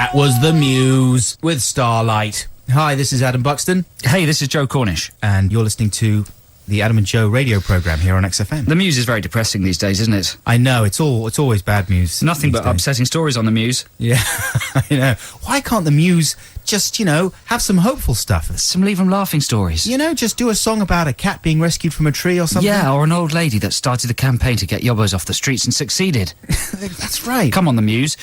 That was The Muse with Starlight. Hi, this is Adam Buxton. Hey, this is Joe Cornish. And you're listening to the Adam and Joe radio programme here on XFM. The Muse is very depressing these days, isn't it? I know, it's always bad news. Nothing but upsetting stories on the Muse. Yeah, I know. Why can't the Muse just, have some hopeful stuff? Some leave 'em laughing stories. Just do a song about a cat being rescued from a tree or something. Yeah, or an old lady that started a campaign to get yobbos off the streets and succeeded. That's right. Come on, the Muse.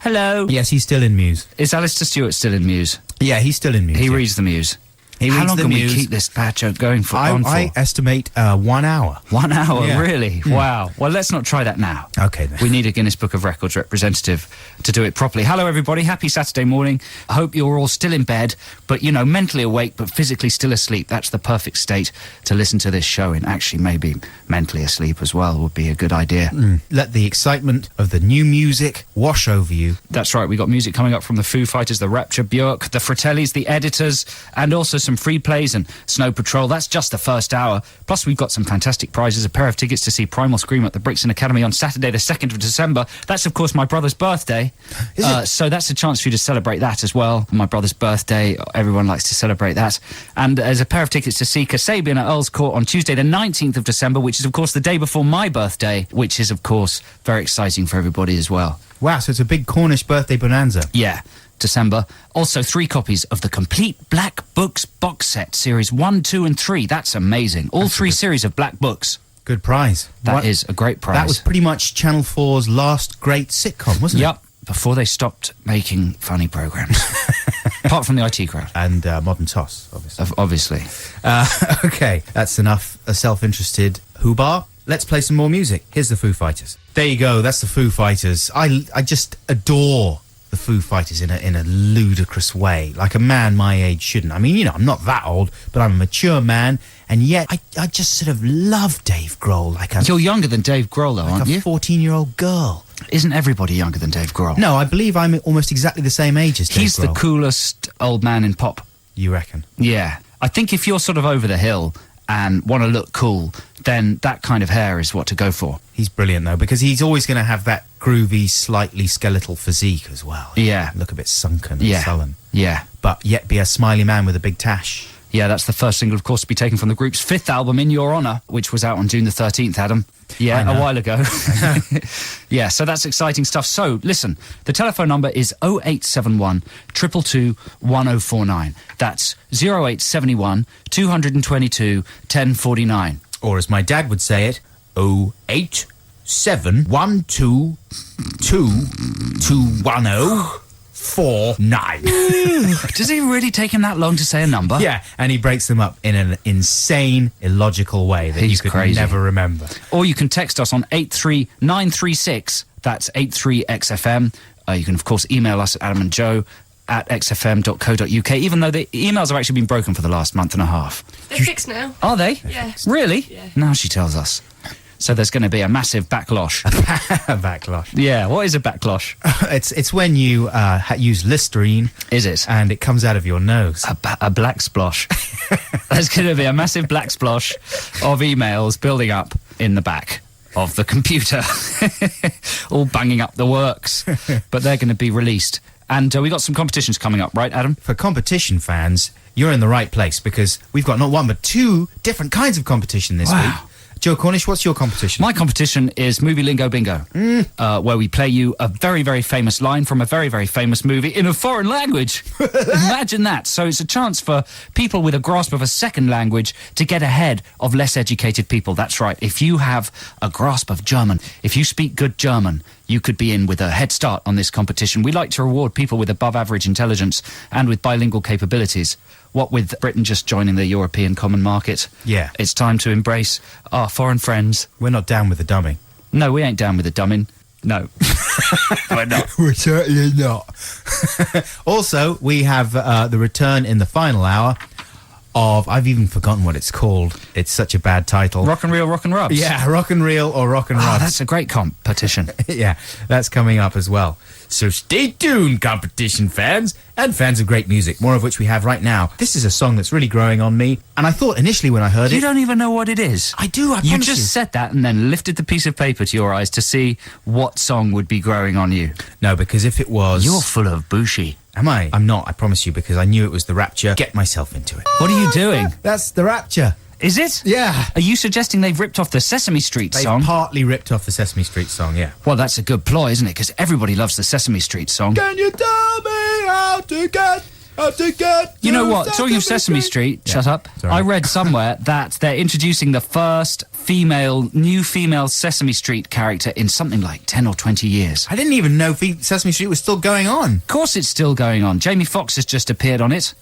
Hello? Yes, he's still in Muse. Is Alistair Stewart still in Muse? Yeah, he's still in Muse. He reads the Muse. How long can we keep this bad joke going for? I estimate 1 hour. 1 hour, yeah. Really? Yeah. Wow. Well, let's not try that now. Okay, then. We need a Guinness Book of Records representative to do it properly. Hello, everybody. Happy Saturday morning. I hope you're all still in bed, but, mentally awake, but physically still asleep. That's the perfect state to listen to this show in. Actually, maybe mentally asleep as well would be a good idea. Let the excitement of the new music wash over you. That's right. We got music coming up from the Foo Fighters, the Rapture, Björk, the Fratellis, the Editors, and also some free plays and Snow Patrol. That's just the first hour. Plus, we've got some fantastic prizes, a pair of tickets to see Primal Scream at the Brixton Academy on Saturday, the 2nd of December. That's, of course, my brother's birthday. Is it? So that's a chance for you to celebrate that as well. My brother's birthday, everyone likes to celebrate that. And there's a pair of tickets to see Kasabian at Earl's Court on Tuesday, the 19th of December, which is, of course, the day before my birthday, which is, of course, very exciting for everybody as well. Wow, so it's a big Cornish birthday bonanza. Yeah. December. Also 3 copies of the complete Black Books box set, series 1, 2 and 3. That's amazing. All 3 series of Black Books. Good prize. That is a great prize. That was pretty much Channel 4's last great sitcom, wasn't it? Yep, before they stopped making funny programmes. Apart from the IT crowd. And Modern Toss, obviously. Obviously. Okay, that's enough self-interested hoo-bar. Let's play some more music. Here's the Foo Fighters. There you go, that's the Foo Fighters. I just adore the Foo Fighters in a ludicrous way, like a man my age shouldn't. I mean, I'm not that old, but I'm a mature man, and yet I just sort of love Dave Grohl. You're younger than Dave Grohl, though, aren't you? Like a 14-year-old girl. Isn't everybody younger than Dave Grohl? No, I believe I'm almost exactly the same age as Dave Grohl. He's the coolest old man in pop. You reckon? Yeah. I think if you're sort of over the hill and want to look cool, then that kind of hair is what to go for. He's brilliant, though, because he's always going to have that groovy, slightly skeletal physique as well. Yeah. Look a bit sunken and sullen. Yeah. But yet be a smiley man with a big tash. Yeah, that's the first single, of course, to be taken from the group's 5th album, In Your Honour, which was out on June the 13th, Adam. Yeah, a while ago. Yeah, so that's exciting stuff. So, listen, the telephone number is 0871 222 1049. That's 0871 222 1049. Or as my dad would say it, 087122 49. Does it really take him that long to say a number? Yeah, and he breaks them up in an insane, illogical way that you could never remember. Or you can text us on 83936. That's 83XFM. You can, of course, email us at adamandjoe@xfm.co.uk, even though the emails have actually been broken for the last month and a half. They're fixed now. Are they? Yeah. Really? Yeah. Now she tells us. So there's going to be a massive backlosh. A backlosh. Yeah, what is a backlosh? It's when you use Listerine. Is it? And it comes out of your nose. A black splosh. There's going to be a massive black splosh of emails building up in the back of the computer. All banging up the works. But they're going to be released. And we got some competitions coming up, right, Adam? For competition fans, you're in the right place, because we've got not one but 2 different kinds of competition this week. Joe Cornish, what's your competition? My competition is Movie Lingo Bingo, where we play you a very, very famous line from a very, very famous movie in a foreign language. Imagine that. So it's a chance for people with a grasp of a second language to get ahead of less educated people. That's right. If you have a grasp of German, if you speak good German, you could be in with a head start on this competition. We like to reward people with above average intelligence and with bilingual capabilities. What with Britain just joining the European Common Market, yeah, it's time to embrace our foreign friends. We're not down with the dumbing. No, we ain't down with the dumbing. No. We're not. We're certainly not. Also, we have the return in the final hour of, I've even forgotten what it's called. It's such a bad title. Rock and Reel, Rock and Rubs. Yeah, Rock and Reel or Rock and Rubs. Oh, that's a great competition. Yeah, that's coming up as well. So stay tuned, competition fans, and fans of great music, more of which we have right now. This is a song that's really growing on me, and I thought initially when I heard You it... don't even know what it is. I do, I promise You just said that and then lifted the piece of paper to your eyes to see what song would be growing on you. No, because if it was... You're full of bushi. Am I? I'm not, I promise you, because I knew it was The Rapture. Get myself into it. What are you doing? That's The Rapture. Is it? Yeah. Are you suggesting they've ripped off the Sesame Street They song? partly ripped off the Sesame Street song, yeah. Well, that's a good ploy, isn't it? Because everybody loves the Sesame Street song. Can you tell me how to get... You know what? Talking of Sesame Street, Yeah. shut up. Sorry. I read somewhere that they're introducing the first new female Sesame Street character in something like 10 or 20 years. I didn't even know Sesame Street was still going on. Of course it's still going on. Jamie Foxx has just appeared on it.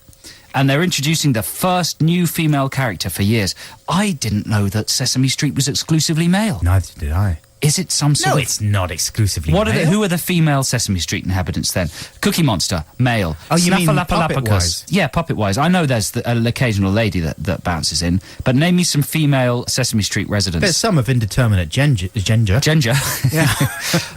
And they're introducing the first new female character for years. I didn't know that Sesame Street was exclusively male. Neither did I. Is it some sort No, of... it's not exclusively What are male. who are the female Sesame Street inhabitants then? Cookie Monster, male. Oh, you mean Snuffleupagus. puppet-wise? Yeah, puppet-wise. I know there's an occasional lady that bounces in, but name me some female Sesame Street residents. There's some of indeterminate gender. Gender? Yeah.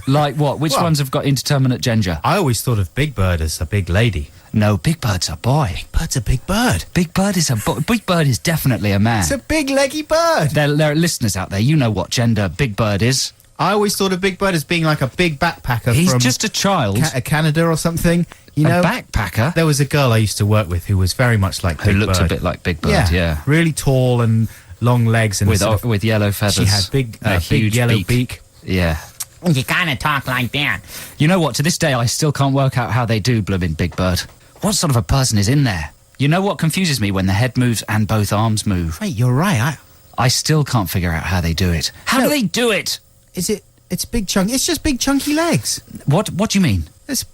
Like what? Which Well- ones have got indeterminate gender? I always thought of Big Bird as a big lady. No, Big Bird's a boy. Bird's a big bird. Big Bird is a boy. Big Bird is definitely a man. It's a big leggy bird. There are listeners out there, you know what gender Big Bird is. I always thought of Big Bird as being like a big backpacker He's from just a child. Canada or something. You know, A backpacker there was a girl I used to work with who was very much like who Big looked Bird. a bit like Big Bird, yeah. Really tall and long legs and a sort of- With yellow feathers. she had a huge big yellow beak. Yeah. You kind of talk like that. You know what? To this day, I still can't work out how they do blooming Big Bird. What sort of a person is in there? You know what confuses me? When the head moves and both arms move. Wait, you're right. I still can't figure out how they do it. How do they do it? It's big chunky. It's just big chunky legs. What do you mean? It's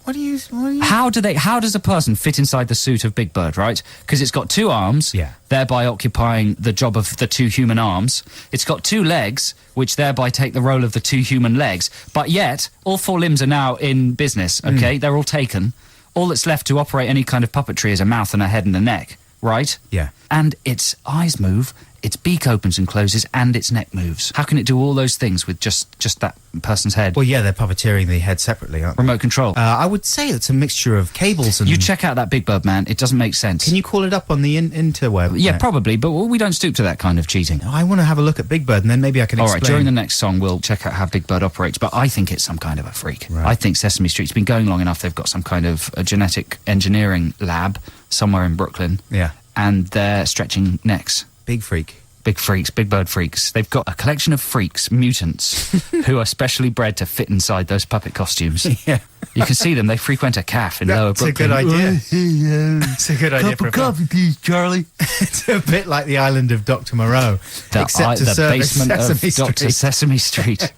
what do you? How does a person fit inside the suit of Big Bird, right? Because it's got two arms, Yeah. thereby occupying the job of the two human arms. It's got two legs, which thereby take the role of the two human legs. But yet, all four limbs are now in business, okay? They're all taken. All that's left to operate any kind of puppetry is a mouth and a head and a neck, right? Yeah. And its eyes move, its beak opens and closes, and its neck moves. How can it do all those things with just that person's head? Well, yeah, they're puppeteering the head separately, aren't they? Remote control. I would say it's a mixture of cables and... You check out that Big Bird, man. It doesn't make sense. Can you call it up on the interweb? Yeah, probably, but we don't stoop to that kind of cheating. I want to have a look at Big Bird, and then maybe I can All explain. right, during the next song, we'll check out how Big Bird operates, but I think it's some kind of a freak. Right. I think Sesame Street's been going long enough. They've got some kind of a genetic engineering lab somewhere in Brooklyn, Yeah. and they're stretching necks. Big freak. Big freaks, Big Bird freaks. They've got a collection of freaks, mutants, who are specially bred to fit inside those puppet costumes. Yeah. You can see them. They frequent a calf in Lower That's a Brooklyn. good idea. It's a good idea for a film. please, Charlie. It's a bit like the island of Dr. Moreau, except to the serve basement of Sesame Dr. Street. Sesame Street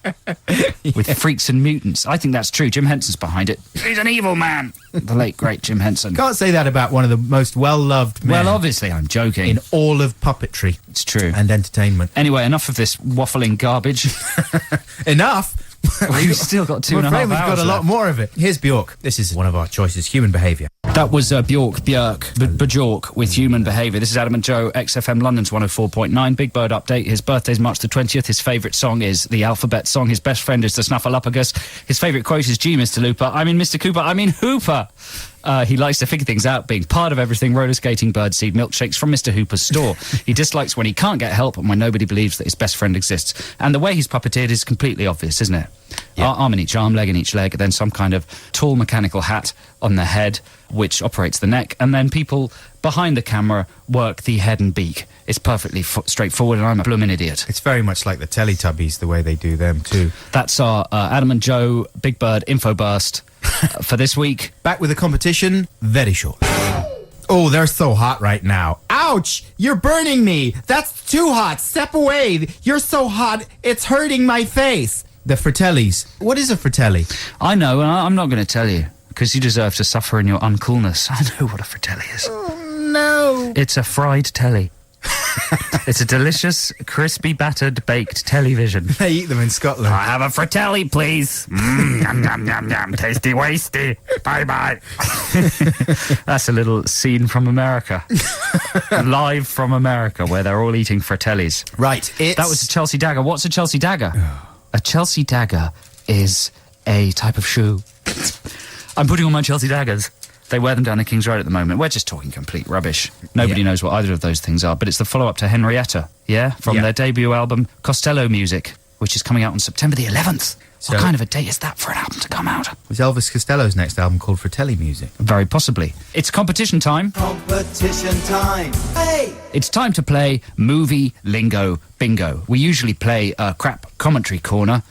with freaks and mutants. I think that's true. Jim Henson's behind it. He's an evil man. The late, great Jim Henson. Can't say that about one of the most well-loved men Well, obviously, I'm joking. in all of puppetry It's true. and entertainment. Anyway, enough of this waffling garbage. Enough. We've still got two I'm and a half afraid we've hours got a lot left. more of it. Here's Bjork. This is one of our choices, Human Behaviour. That was Bjork, Bjork with Human Behaviour. This is Adam and Joe, XFM London's 104.9. Big Bird update. His birthday's March the 20th. His favourite song is the alphabet song. His best friend is the Snuffleupagus. His favourite quote is, "Gee, Mr. Looper, I mean Mr. Cooper, I mean Hooper." He likes to figure things out, being part of everything, roller skating, birdseed, milkshakes from Mr. Hooper's store. He dislikes when he can't get help and when nobody believes that his best friend exists. And the way he's puppeteered is completely obvious, isn't it? Yeah. Arm in each arm, leg in each leg, then some kind of tall mechanical hat on the head, which operates the neck, and then people behind the camera work the head and beak. It's perfectly straightforward, and I'm a bloomin' idiot. It's very much like the Teletubbies, the way they do them, too. That's our Adam and Joe Big Bird info burst for this week. Back with the competition very shortly. Oh, they're so hot right now. Ouch! You're burning me! That's too hot! Step away! You're so hot, it's hurting my face! The Fratellis. What is a Fratelli? I know, and I'm not going to tell you, because you deserve to suffer in your uncoolness. I know what a fratelli is. Oh, no. It's a fried telly. It's a delicious, crispy, battered, baked television. They eat them in Scotland. I have a fratelli, please. Yum, yum, yum, yum. Tasty, wasty. Bye-bye. That's a little scene from America. Live from America, where they're all eating fratellis. Right, it's... That was a Chelsea dagger. What's a Chelsea dagger? A Chelsea dagger is a type of shoe. I'm putting on my Chelsea daggers. They wear them down the King's Road at the moment. We're just talking complete rubbish. Nobody knows what either of those things are, but it's the follow-up to Henrietta, from their debut album, Costello Music, which is coming out on September the 11th. So, what kind of a date is that for an album to come out? Was Elvis Costello's next album called Fratelli Music? Very possibly. It's competition time. Competition time. Hey! It's time to play Movie Lingo Bingo. We usually play a crap commentary corner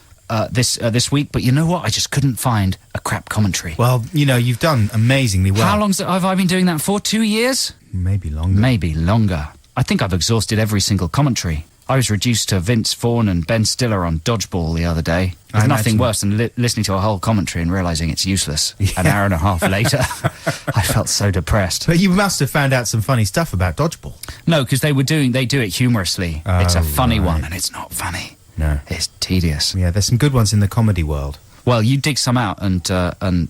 this week, but you know what? I just couldn't find a crap commentary. Well, you've done amazingly well. How long have I been doing that for? 2 years? Maybe longer. Maybe longer. I think I've exhausted every single commentary. I was reduced to Vince Vaughn and Ben Stiller on Dodgeball the other day. There's nothing worse than listening to a whole commentary and realising it's useless. An hour and a half later, I felt so depressed. But you must have found out some funny stuff about Dodgeball. No, because they do it humorously. It's a funny one, and it's not funny. No. It's tedious. Yeah, there's some good ones in the comedy world. Well, you dig some out and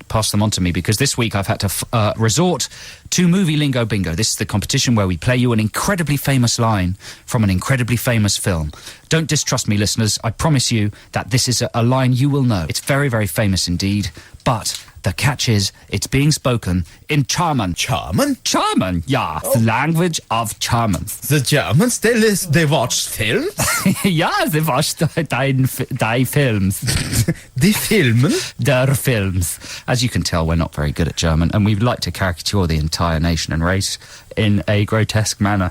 pass them on to me, because this week I've had to resort to Movie Lingo Bingo. This is the competition where we play you an incredibly famous line from an incredibly famous film. Don't distrust me, listeners. I promise you that this is a line you will know. It's very, very famous indeed, but the catch is it's being spoken in German. German? German, yeah. The language of Germans. The Germans, they watch films? Yeah, they watch die films. The filmen? Der films. As you can tell, we're not very good at German, and we'd like to caricature the entire nation and race in a grotesque manner.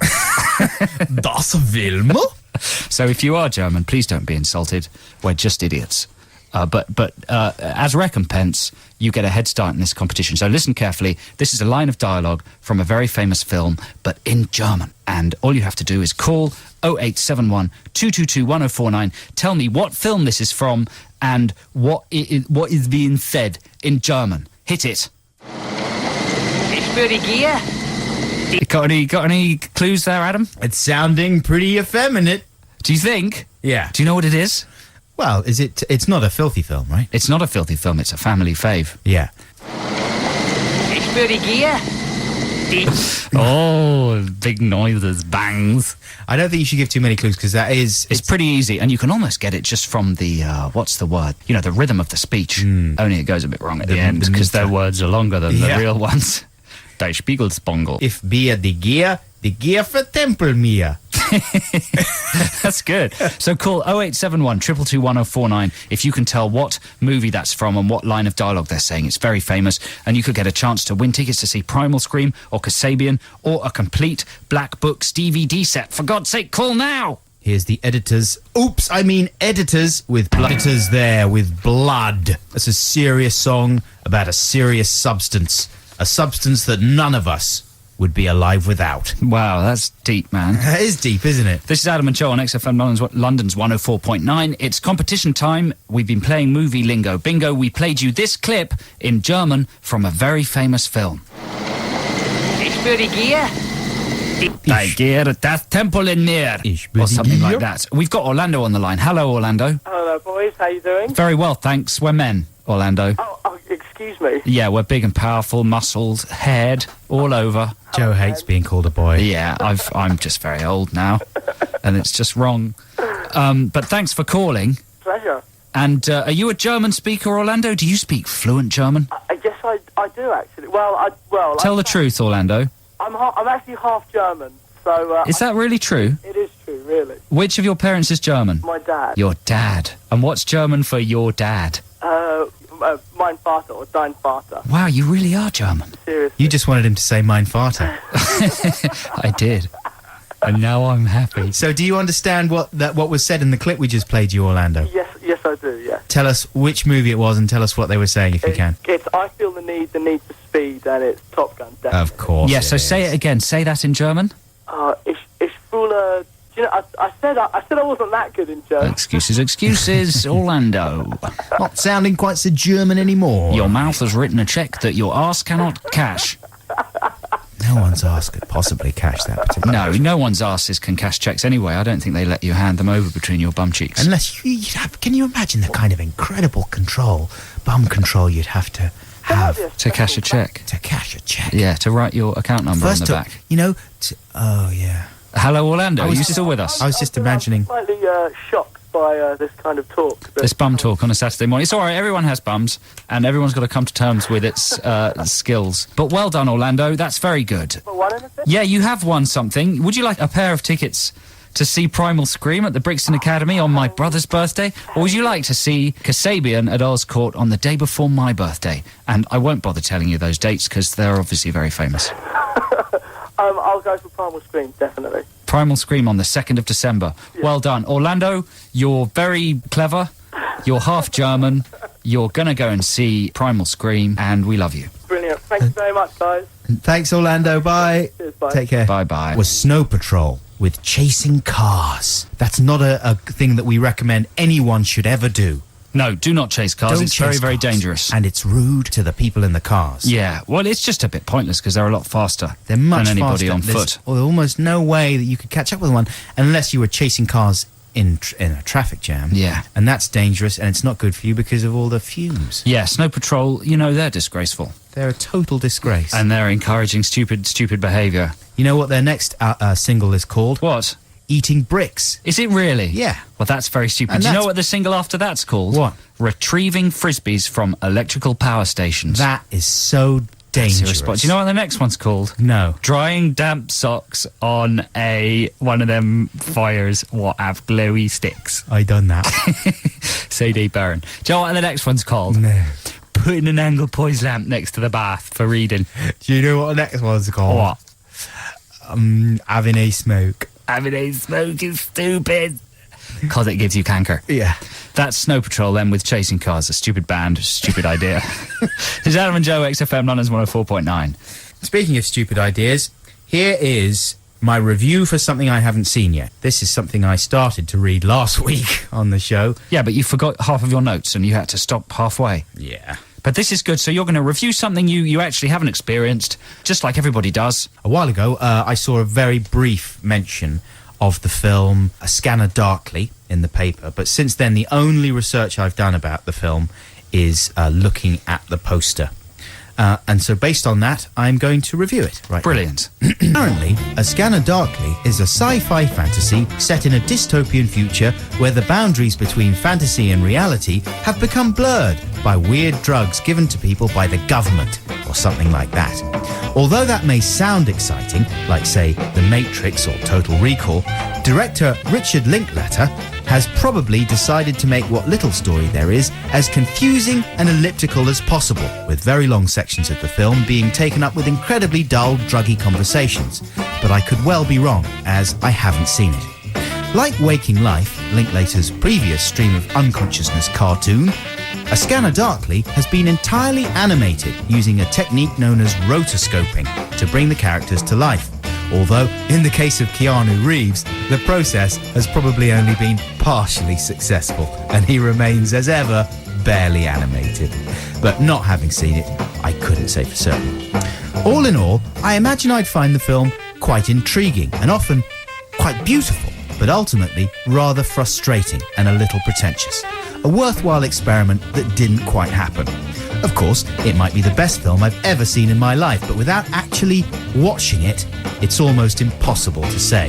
Das Film? So if you are German, please don't be insulted. We're just idiots. But as recompense, you get a head start in this competition. So listen carefully. This is a line of dialogue from a very famous film, but in German. And all you have to do is call 0871 222 1049. Tell me what film this is from and what is being said in German. Hit it. Ich würde Gier. Got any clues there, Adam? It's sounding pretty effeminate. Do you think? Yeah. Do you know what it is? Well, it's not a filthy film, right? It's not a filthy film, it's a family fave. Yeah. Ich würde Gier. Oh, big noises, bangs. I don't think you should give too many clues, because It's pretty easy, and you can almost get it just from the, what's the word? The rhythm of the speech. Only it goes a bit wrong at the end, because their words are longer than the real ones. Die Spiegelsbongel. If Bier die Gier vertempel mir. That's good. So call 0871 222 1049 if you can tell what movie that's from and what line of dialogue they're saying. It's very famous, and you could get a chance to win tickets to see Primal Scream or Kasabian or a complete Black Books DVD set. For God's sake, call now! Here's the editors. Editors with blood. Editors there with blood. That's a serious song about a serious substance. A substance that none of us would be alive without. Wow, that's deep, man. That is deep, isn't it? This is Adam and Joe on XFM London's 104.9. It's competition time. We've been playing Movie Lingo Bingo. We played you this clip in German from a very famous film. Ich würde Gier. I gehe das Tempo in mir. Or something like that. We've got Orlando on the line. Hello, Orlando. Hello, boys. How you doing? Very well, thanks. We're men, Orlando. Oh, excuse me. Yeah, we're big and powerful, muscled, haired, all over. Joe hates being called a boy. Yeah, I'm just very old now, and it's just wrong. But thanks for calling. Pleasure. And are you a German speaker, Orlando? Do you speak fluent German? Yes, I do actually. Tell the truth, Orlando. I'm actually half German, so. Is that really true? It is true, really. Which of your parents is German? My dad. Your dad. And what's German for your dad? Mein Vater or Dein Vater. Wow, you really are German. Seriously. You just wanted him to say mein Vater. I did. And now I'm happy. So do you understand what was said in the clip we just played you, Orlando? Yes, I do. Yeah. Tell us which movie it was and tell us what they were saying if you can. It's I Feel the Need for Speed, and it's Top Gun. Definitely. Of course. Yeah, so say it again. Say that in German. Ich fühle. You know, I said I wasn't that good in German. Excuses, Orlando. Not sounding quite so German anymore. Your mouth has written a cheque that your arse cannot cash. No one's ass could possibly cash that particular. No one's asses can cash cheques anyway. I don't think they let you hand them over between your bum cheeks. Unless you'd have. Can you imagine the kind of incredible bum control you'd have to have to cash a cheque? To cash a cheque. Yeah, to write your account number on the back. Oh yeah. Hello, Orlando. Are you still with us? I was just imagining. I'm slightly shocked by this kind of talk. This bum talk on a Saturday morning. It's all right, everyone has bums, and everyone's got to come to terms with its skills. But well done, Orlando. That's very good. Won anything? Yeah, you have won something. Would you like a pair of tickets to see Primal Scream at the Brixton Academy on my brother's birthday? Or would you like to see Kasabian at Oscourt on the day before my birthday? And I won't bother telling you those dates because they're obviously very famous. I'll go for Primal Scream, definitely. Primal Scream on the 2nd of December. Yeah. Well done. Orlando, you're very clever. You're half German. You're going to go and see Primal Scream, and we love you. Brilliant. Thanks very much, guys. Thanks, Orlando. Bye. Cheers, bye. Take care. Bye-bye. Was Snow Patrol with chasing cars. That's not a thing that we recommend anyone should ever do. No, do not chase cars. Don't it's chase very, very cars. dangerous. And it's rude to the people in the cars. Yeah, well, it's just a bit pointless because they're a lot faster They're much than anybody faster. on There's foot. almost no way that you could catch up with one unless you were chasing cars in a traffic jam. Yeah. And that's dangerous, and it's not good for you because of all the fumes. Yeah, Snow Patrol, you know, they're disgraceful. They're a total disgrace. And they're encouraging stupid behaviour. You know what their next single is called? What? Eating Bricks. Is it really? Yeah. Well, that's very stupid. And Do you know that's- what the single after that's called? What? Retrieving Frisbees from Electrical Power Stations. That is so dangerous. Irresponsible. Do you know what the next one's called? No. Drying damp socks on one of them fires what have glowy sticks. I done that. CD Baron. Do you know what the next one's called? No. Putting an angle poise lamp next to the bath for reading. Do you know what the next one's called? What? Having a smoke. Having a smoke is stupid. Because it gives you canker. Yeah. That's Snow Patrol then with Chasing Cars. A stupid band, stupid idea. It's Adam and Joe, XFM London's 104.9. Speaking of stupid ideas, here is my review for something I haven't seen yet. This is something I started to read last week on the show. Yeah, but you forgot half of your notes and you had to stop halfway. Yeah. But this is good. So you're going to review something you actually haven't experienced, just like everybody does. A while ago, I saw a very brief mention of the film A Scanner Darkly in the paper, but since then the only research I've done about the film is looking at the poster. And so based on that, I'm going to review it. Right. Brilliant. Apparently, A Scanner Darkly is a sci-fi fantasy set in a dystopian future where the boundaries between fantasy and reality have become blurred by weird drugs given to people by the government, or something like that. Although that may sound exciting, like, say, The Matrix or Total Recall, director Richard Linklater has probably decided to make what little story there is as confusing and elliptical as possible, with very long sections of the film being taken up with incredibly dull, druggy conversations. But I could well be wrong, as I haven't seen it. Like Waking Life, Linklater's previous stream of unconsciousness cartoon, A Scanner Darkly has been entirely animated using a technique known as rotoscoping to bring the characters to life. Although, in the case of Keanu Reeves, the process has probably only been partially successful, and he remains, as ever, barely animated. But not having seen it, I couldn't say for certain. All in all, I imagine I'd find the film quite intriguing and often quite beautiful, but ultimately rather frustrating and a little pretentious. A worthwhile experiment that didn't quite happen. Of course, it might be the best film I've ever seen in my life, but without actually watching it, it's almost impossible to say.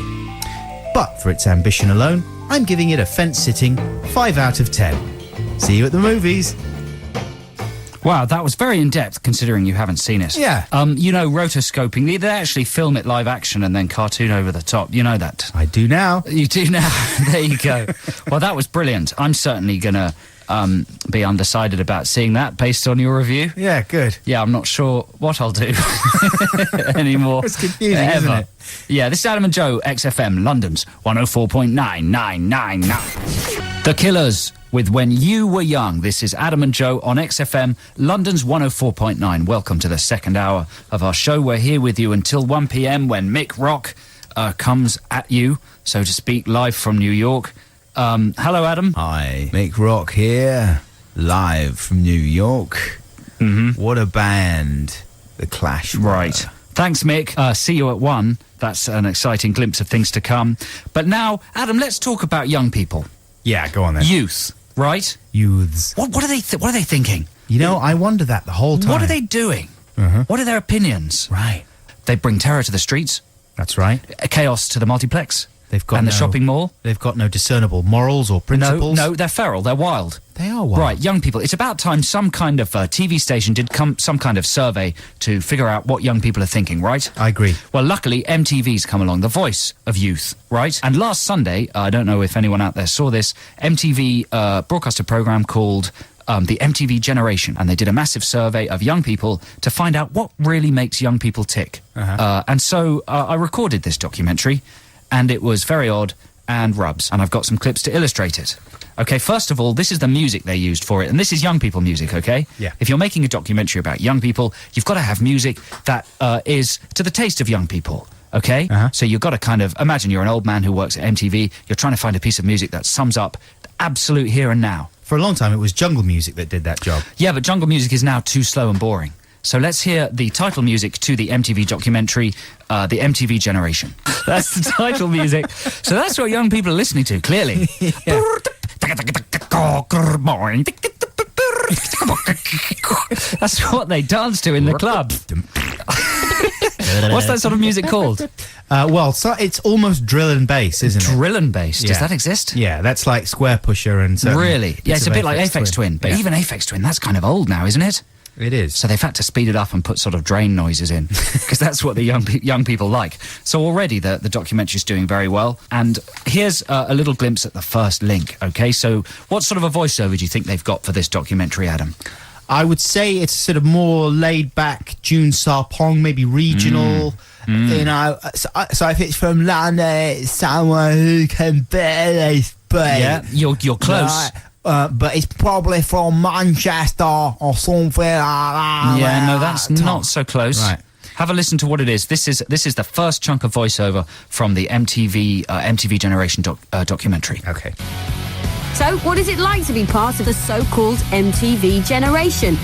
But for its ambition alone, I'm giving it a fence-sitting 5 out of 10. See you at the movies. Wow, that was very in-depth, considering you haven't seen it. Yeah. You know, rotoscoping, they actually film it live action and then cartoon over the top. You know that. I do now. You do now. There you go. Well, that was brilliant. I'm certainly going to be undecided about seeing that based on your review. Yeah, good. Yeah, I'm not sure what I'll do anymore. It's confusing, ever. isn't it? Yeah, this is Adam and Joe, XFM, London's 104.999. The Killers with When You Were Young. This is Adam and Joe on XFM, London's 104.9. Welcome to the second hour of our show. We're here with you until 1 p.m. when Mick Rock comes at you, so to speak, live from New York. Hello, Adam. Hi, Mick Rock here, live from New York. Mm-hmm. What a band, The Clash were. Right. Thanks, Mick. See you at 1. That's an exciting glimpse of things to come. But now, Adam, let's talk about young people. Yeah, go on then. Youth, right? Youths. What are they thinking? You know, I wonder that the whole time. What are they doing? What are their opinions? Right. They bring terror to the streets, That's right. chaos to the multiplex, They've got and the no- shopping mall. They've got no discernible morals or principles. No, they're feral. They're wild. They are wild. Right, young people. It's about time some kind of TV station did some kind of survey to figure out what young people are thinking, right? I agree. Well, luckily, MTV's come along, the voice of youth, right? And last Sunday, I don't know if anyone out there saw this, MTV broadcast a program called the MTV Generation, and they did a massive survey of young people to find out what really makes young people tick. And so I recorded this documentary, and it was very odd and rubs, and I've got some clips to illustrate it. Okay, first of all, this is the music they used for it, and this is young people music, okay? Yeah. If you're making a documentary about young people, you've got to have music that is to the taste of young people, okay? So you've got to kind of, imagine you're an old man who works at MTV, you're trying to find a piece of music that sums up the absolute here and now. For a long time, it was jungle music that did that job. Yeah, but jungle music is now too slow and boring. So let's hear the title music to the MTV documentary, The MTV Generation. That's the title music. So that's what young people are listening to, clearly. That's what they dance to in the club. What's that sort of music called? So it's almost drill and bass, isn't it? Drill and bass. Does Yeah. that exist? Yeah, that's like Square Pusher and so. Really? Yeah, it's a bit like Aphex Twin. But even Aphex Twin, that's kind of old now, isn't it? It is. So they've had to speed it up and put sort of drain noises in, because that's what the young people like. So already the documentary's doing very well. And here's a little glimpse at the first link, okay? So what sort of a voiceover do you think they've got for this documentary, Adam? I would say it's sort of more laid back, June Sarpong, maybe regional. You know, so if it's from London, it's someone who can barely speak. Yeah, you're close. Right. But it's probably from Manchester or something like that. Yeah, no, that's not so close. Right. Have a listen to what it is. This is the first chunk of voiceover from the MTV Generation documentary. Okay. So, what is it like to be part of the so-called MTV generation?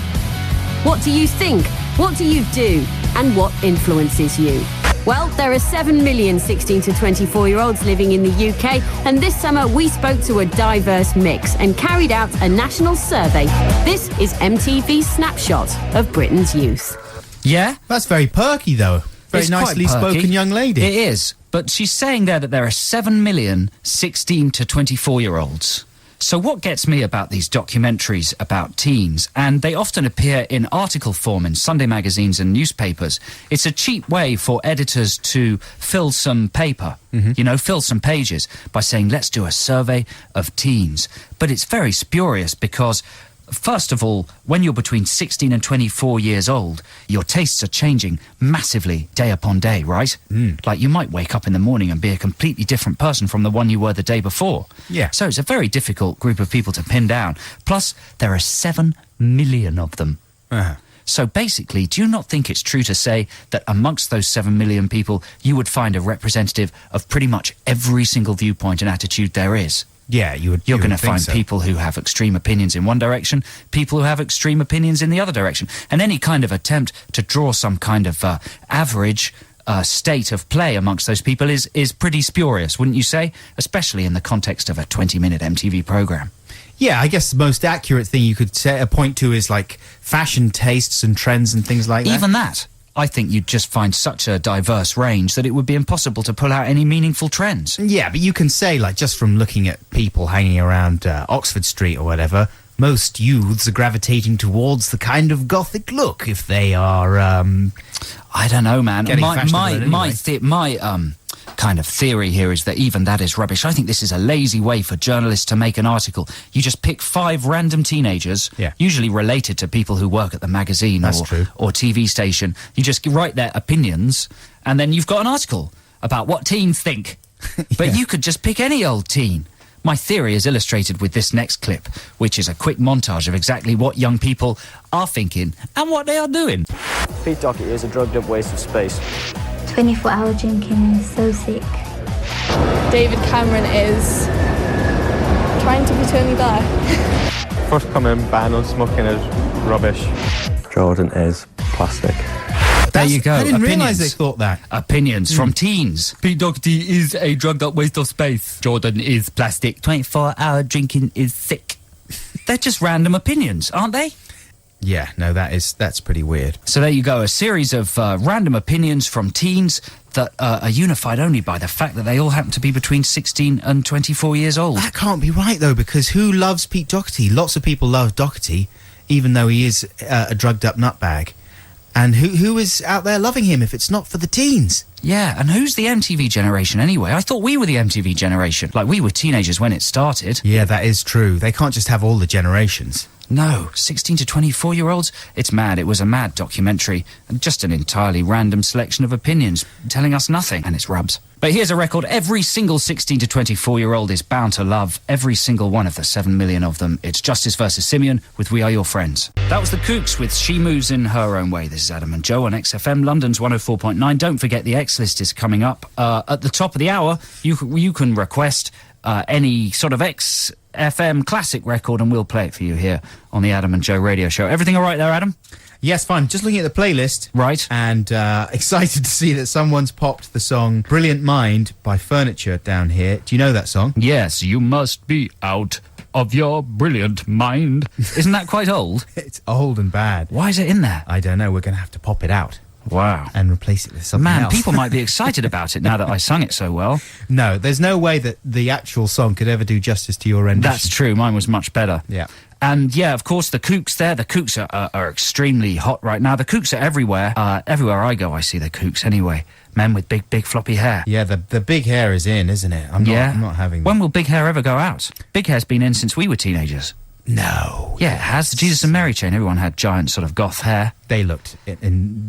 What do you think? What do you do? And what influences you? Well, there are 7 million 16 to 24-year-olds living in the UK, and this summer we spoke to a diverse mix and carried out a national survey. This is MTV's snapshot of Britain's youth. Yeah? That's very perky, though. Very It's quite nicely perky. spoken young lady. It is. But she's saying there that there are 7 million 16 to 24-year-olds. So what gets me about these documentaries about teens, and they often appear in article form in Sunday magazines and newspapers, it's a cheap way for editors to fill some paper, fill some pages by saying, let's do a survey of teens. But it's very spurious because, first of all, when you're between 16 and 24 years old, your tastes are changing massively day upon day, right? Like you might wake up in the morning and be a completely different person from the one you were the day before. Yeah. So it's a very difficult group of people to pin down. Plus, there are 7 million of them. So basically, do you not think it's true to say that amongst those 7 million people, you would find a representative of pretty much every single viewpoint and attitude there is? Yeah, You're going to find people who have extreme opinions in one direction, people who have extreme opinions in the other direction. And any kind of attempt to draw some kind of average state of play amongst those people is pretty spurious, wouldn't you say? Especially in the context of a 20-minute MTV program. Yeah, I guess the most accurate thing you could point to is like fashion tastes and trends and things like that. Even that. I think you'd just find such a diverse range that it would be impossible to pull out any meaningful trends. Yeah, but you can say, like, just from looking at people hanging around Oxford Street or whatever, most youths are gravitating towards the kind of gothic look if they are, I don't know, man. Getting fashionable My kind of theory here is that even that is rubbish. I think this is a lazy way for journalists to make an article. You just pick 5 random teenagers, usually related to people who work at the magazine or TV station. You just write their opinions, and then you've got an article about what teens think. But you could just pick any old teen. My theory is illustrated with this next clip, which is a quick montage of exactly what young people are thinking and what they are doing. Pete Doherty is a drugged-up waste of space. 24-hour drinking is so sick. David Cameron is trying to be Tony Blair. First coming ban on smoking is rubbish. Jordan is plastic. There you go. I didn't Opinions. realise they thought that. Opinions from teens. Pete Doherty is a drugged-up waste of space. Jordan is plastic. 24-hour drinking is sick. They're just random opinions, aren't they? Yeah, no, that's pretty weird. So there you go, a series of random opinions from teens that are unified only by the fact that they all happen to be between 16 and 24 years old. That can't be right, though, because who loves Pete Doherty? Lots of people love Doherty, even though he is a drugged-up nutbag. And who is out there loving him if it's not for the teens? Yeah, and who's the MTV generation anyway? I thought we were the MTV generation. Like, we were teenagers when it started. Yeah, that is true. They can't just have all the generations. No, 16 to 24-year-olds? It's mad. It was a mad documentary. And just an entirely random selection of opinions telling us nothing. And it's rubs. But here's a record every single 16 to 24-year-old is bound to love. Every single one of the 7 million of them. It's Justice vs. Simeon with We Are Your Friends. That was the Kooks with She Moves in Her Own Way. This is Adam and Joe on XFM, London's 104.9. Don't forget the X-List is coming up. At the top of the hour, you can request any sort of XFM classic record and we'll play it for you here on the Adam and Joe radio show. Everything all right there, Adam? Yes, fine. Just looking at the playlist. Right. And excited to see that someone's popped the song Brilliant Mind by Furniture down here. Do you know that song? Yes, you must be out of your brilliant mind. Isn't that quite old? It's old and bad. Why is it in there? I don't know. We're going to have to pop it out. Wow. And replace it with something else. People might be excited about it now that I sung it so well. No, there's no way that the actual song could ever do justice to your rendition. That's true. Mine was much better. Yeah. And yeah, of course, the Kooks there. The Kooks are extremely hot right now. The Kooks are everywhere. Everywhere I go, I see the Kooks anyway. Men with big floppy hair. Yeah, the big hair is in, isn't it? I'm not having that. When will big hair ever go out? Big hair's been in since we were teenagers. No. Yeah, it has. The Jesus and Mary chain, everyone had giant sort of goth hair. They looked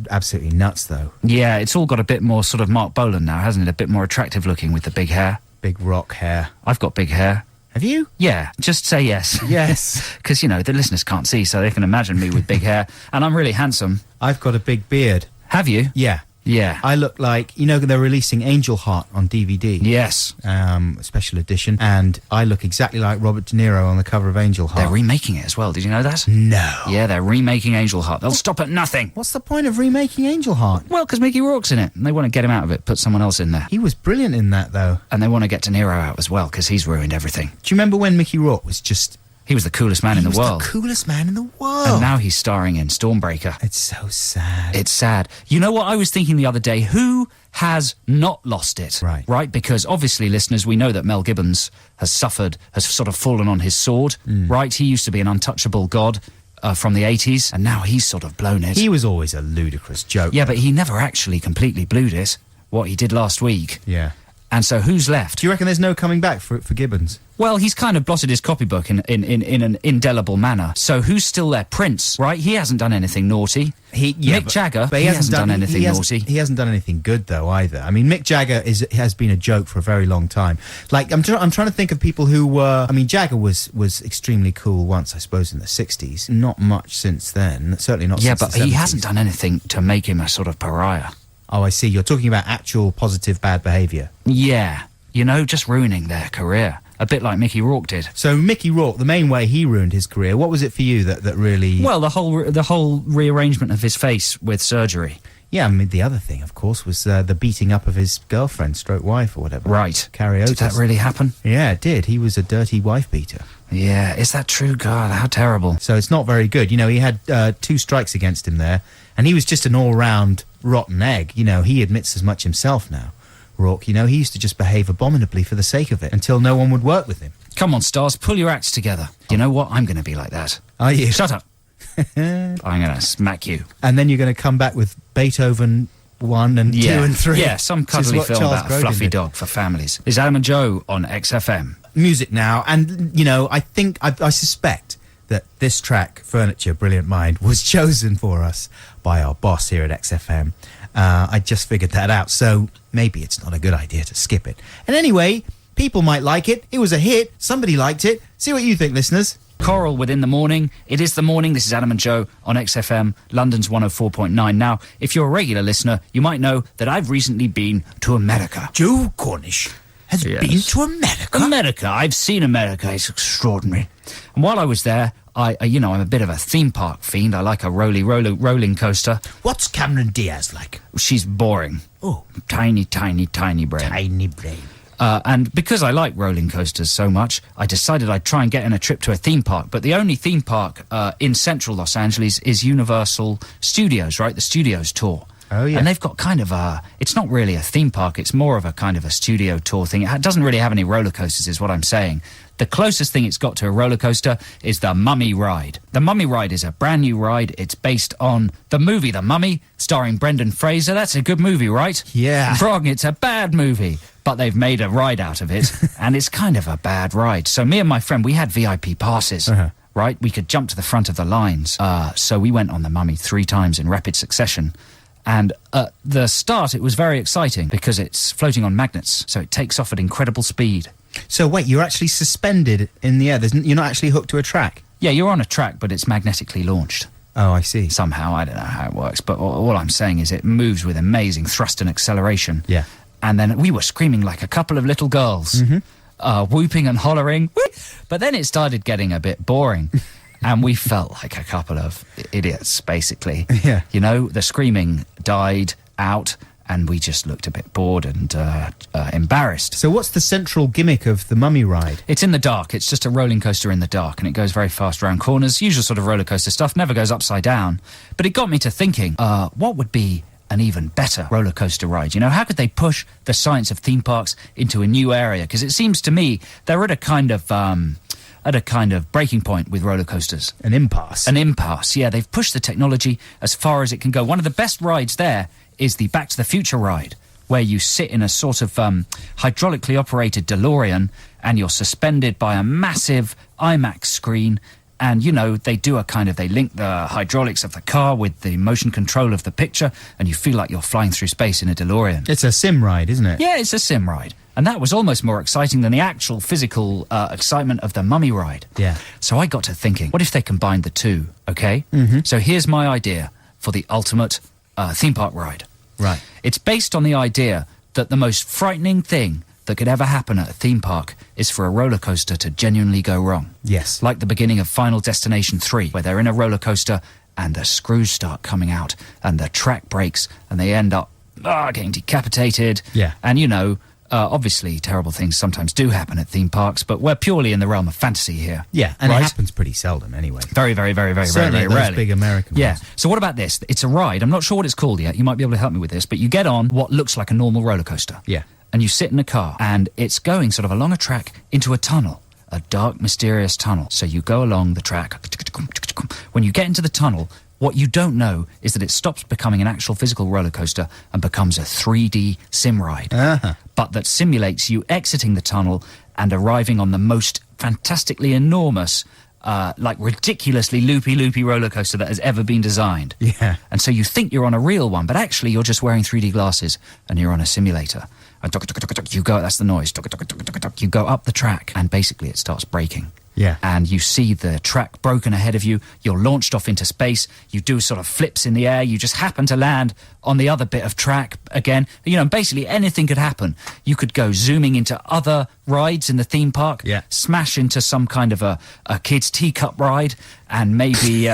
absolutely nuts, though. Yeah, it's all got a bit more sort of Mark Bolan now, hasn't it? A bit more attractive looking with the big hair. Big rock hair. I've got big hair. Have you? Yeah, just say yes. Yes. Because, you know, the listeners can't see, so they can imagine me with big hair. And I'm really handsome. I've got a big beard. Have you? Yeah. Yeah. I look like, they're releasing Angel Heart on DVD. Yes. Special edition. And I look exactly like Robert De Niro on the cover of Angel Heart. They're remaking it as well. Did you know that? No. Yeah, they're remaking Angel Heart. They'll stop at nothing. What's the point of remaking Angel Heart? Well, because Mickey Rourke's in it, and they want to get him out of it, put someone else in there. He was brilliant in that, though. And they want to get De Niro out as well, because he's ruined everything. Do you remember when Mickey Rourke was just... He was the coolest man in the world. He was the coolest man in the world. And now he's starring in Stormbreaker. It's so sad. It's sad. You know what I was thinking the other day? Who has not lost it? Right. Right? Because obviously, listeners, we know that Mel Gibbons has sort of fallen on his sword. Right? He used to be an untouchable god from the 80s, and now he's sort of blown it. He was always a ludicrous joke. Yeah, but he never actually completely blew it, what he did last week. Yeah. And so who's left? Do you reckon there's no coming back for Gibbons? Well, he's kind of blotted his copybook in an indelible manner. So who's still there? Prince, right? He hasn't done anything naughty. Mick Jagger, he hasn't done anything naughty. He hasn't done anything good, though, either. I mean, Mick Jagger has been a joke for a very long time. Like, I'm trying to think of people who were... I mean, Jagger was extremely cool once, I suppose, in the 60s. Not much since then. Certainly not since the 70s. Yeah, but he hasn't done anything to make him a sort of pariah. Oh, I see. You're talking about actual positive bad behaviour. Yeah. Just ruining their career. A bit like Mickey Rourke did. So Mickey Rourke, the main way he ruined his career, what was it for you that really... Well, the whole rearrangement of his face with surgery. Yeah, I mean, the other thing, of course, was the beating up of his girlfriend, stroke wife or whatever. Right. Carrie Otis. Did that really happen? Yeah, it did. He was a dirty wife beater. Yeah, is that true? God, how terrible. So it's not very good. He had 2 strikes against him there, and he was just an all-round rotten egg. He admits as much himself now. Rourke, he used to just behave abominably for the sake of it until no one would work with him. Come on, stars, pull your acts together. You know what? I'm going to be like that. Are you? Shut up. I'm going to smack you. And then you're going to come back with Beethoven 1 and 2 and 3. Yeah, some cuddly film about a fluffy dog for families. It's Adam and Joe on XFM. Music now, and, I suspect that this track, Furniture, Brilliant Mind, was chosen for us by our boss here at XFM. I just figured that out, so maybe it's not a good idea to skip it. And anyway, people might like it. It was a hit. Somebody liked it. See what you think, listeners. Coral within the morning. It is the morning. This is Adam and Joe on XFM, London's 104.9. Now, if you're a regular listener, you might know that I've recently been to America. Joe Cornish has been to America? America. I've seen America. It's extraordinary. And while I was there, I'm a bit of a theme park fiend. I like a rolling coaster. What's Cameron Diaz like? She's boring. Oh. Tiny brain. Tiny brain. And because I like rolling coasters so much, I decided I'd try and get in a trip to a theme park. But the only theme park in central Los Angeles is Universal Studios, right? The Studios tour. Oh, yeah. And they've got kind of it's not really a theme park, it's more of a kind of a studio tour thing. It doesn't really have any roller coasters, is what I'm saying. The closest thing it's got to a roller coaster is the Mummy ride. The Mummy ride is a brand new ride. It's based on the movie The Mummy, starring Brendan Fraser. That's a good movie, right? Yeah. Wrong, it's a bad movie. But they've made a ride out of it, and it's kind of a bad ride. So me and my friend, we had VIP passes. Right? We could jump to the front of the lines. So we went on the Mummy 3 times in rapid succession. And at the start, it was very exciting because it's floating on magnets, so it takes off at incredible speed. So wait, you're actually suspended in the air. You're not actually hooked to a track? Yeah, you're on a track, but it's magnetically launched. Oh, I see. Somehow, I don't know how it works, but all I'm saying is it moves with amazing thrust and acceleration. Yeah. And then we were screaming like a couple of little girls, whooping and hollering. But then it started getting a bit boring. And we felt like a couple of idiots, basically. Yeah. You know, the screaming died out, and we just looked a bit bored and embarrassed. So what's the central gimmick of the Mummy ride? It's in the dark. It's just a rolling coaster in the dark, and it goes very fast around corners. Usual sort of roller coaster stuff, never goes upside down. But it got me to thinking, what would be an even better roller coaster ride? You know, how could they push the science of theme parks into a new area? Because it seems to me they're at a kind of breaking point with roller coasters. An impasse. An impasse, yeah. They've pushed the technology as far as it can go. One of the best rides there is the Back to the Future ride, where you sit in a sort of hydraulically operated DeLorean and you're suspended by a massive IMAX screen. And, you know, they link the hydraulics of the car with the motion control of the picture, and you feel like you're flying through space in a DeLorean. It's a sim ride, isn't it? Yeah, it's a sim ride. And that was almost more exciting than the actual physical excitement of the Mummy ride. Yeah. So I got to thinking, what if they combined the two, okay? So here's my idea for the ultimate theme park ride. Right. It's based on the idea that the most frightening thing that could ever happen at a theme park is for a roller coaster to genuinely go wrong. Yes. Like the beginning of Final Destination 3, where they're in a roller coaster and the screws start coming out and the track breaks and they end up getting decapitated. Yeah. And, you know, obviously terrible things sometimes do happen at theme parks, but we're purely in the realm of fantasy here. Yeah, and right? it happens pretty seldom anyway. Very, very, very, very, Certainly very, very rarely. Those big American ones. So what about this? It's a ride. I'm not sure what it's called yet. You might be able to help me with this, but you get on what looks like a normal roller coaster. Yeah. And you sit in a car, and it's going sort of along a track into a tunnel, a dark, mysterious tunnel. So you go along the track. When you get into the tunnel, what you don't know is that it stops becoming an actual physical roller coaster and becomes a 3D sim ride. But that simulates you exiting the tunnel and arriving on the most fantastically enormous, like ridiculously loopy roller coaster that has ever been designed. Yeah. And so you think you're on a real one, but actually you're just wearing 3D glasses and you're on a simulator. And you go, that's the noise. You go up the track and basically it starts breaking. Yeah. And you see the track broken ahead of you. You're launched off into space. You do sort of flips in the air. You just happen to land on the other bit of track again. You know, basically anything could happen. You could go zooming into other rides in the theme park. Yeah. Smash into some kind of a kid's teacup ride and maybe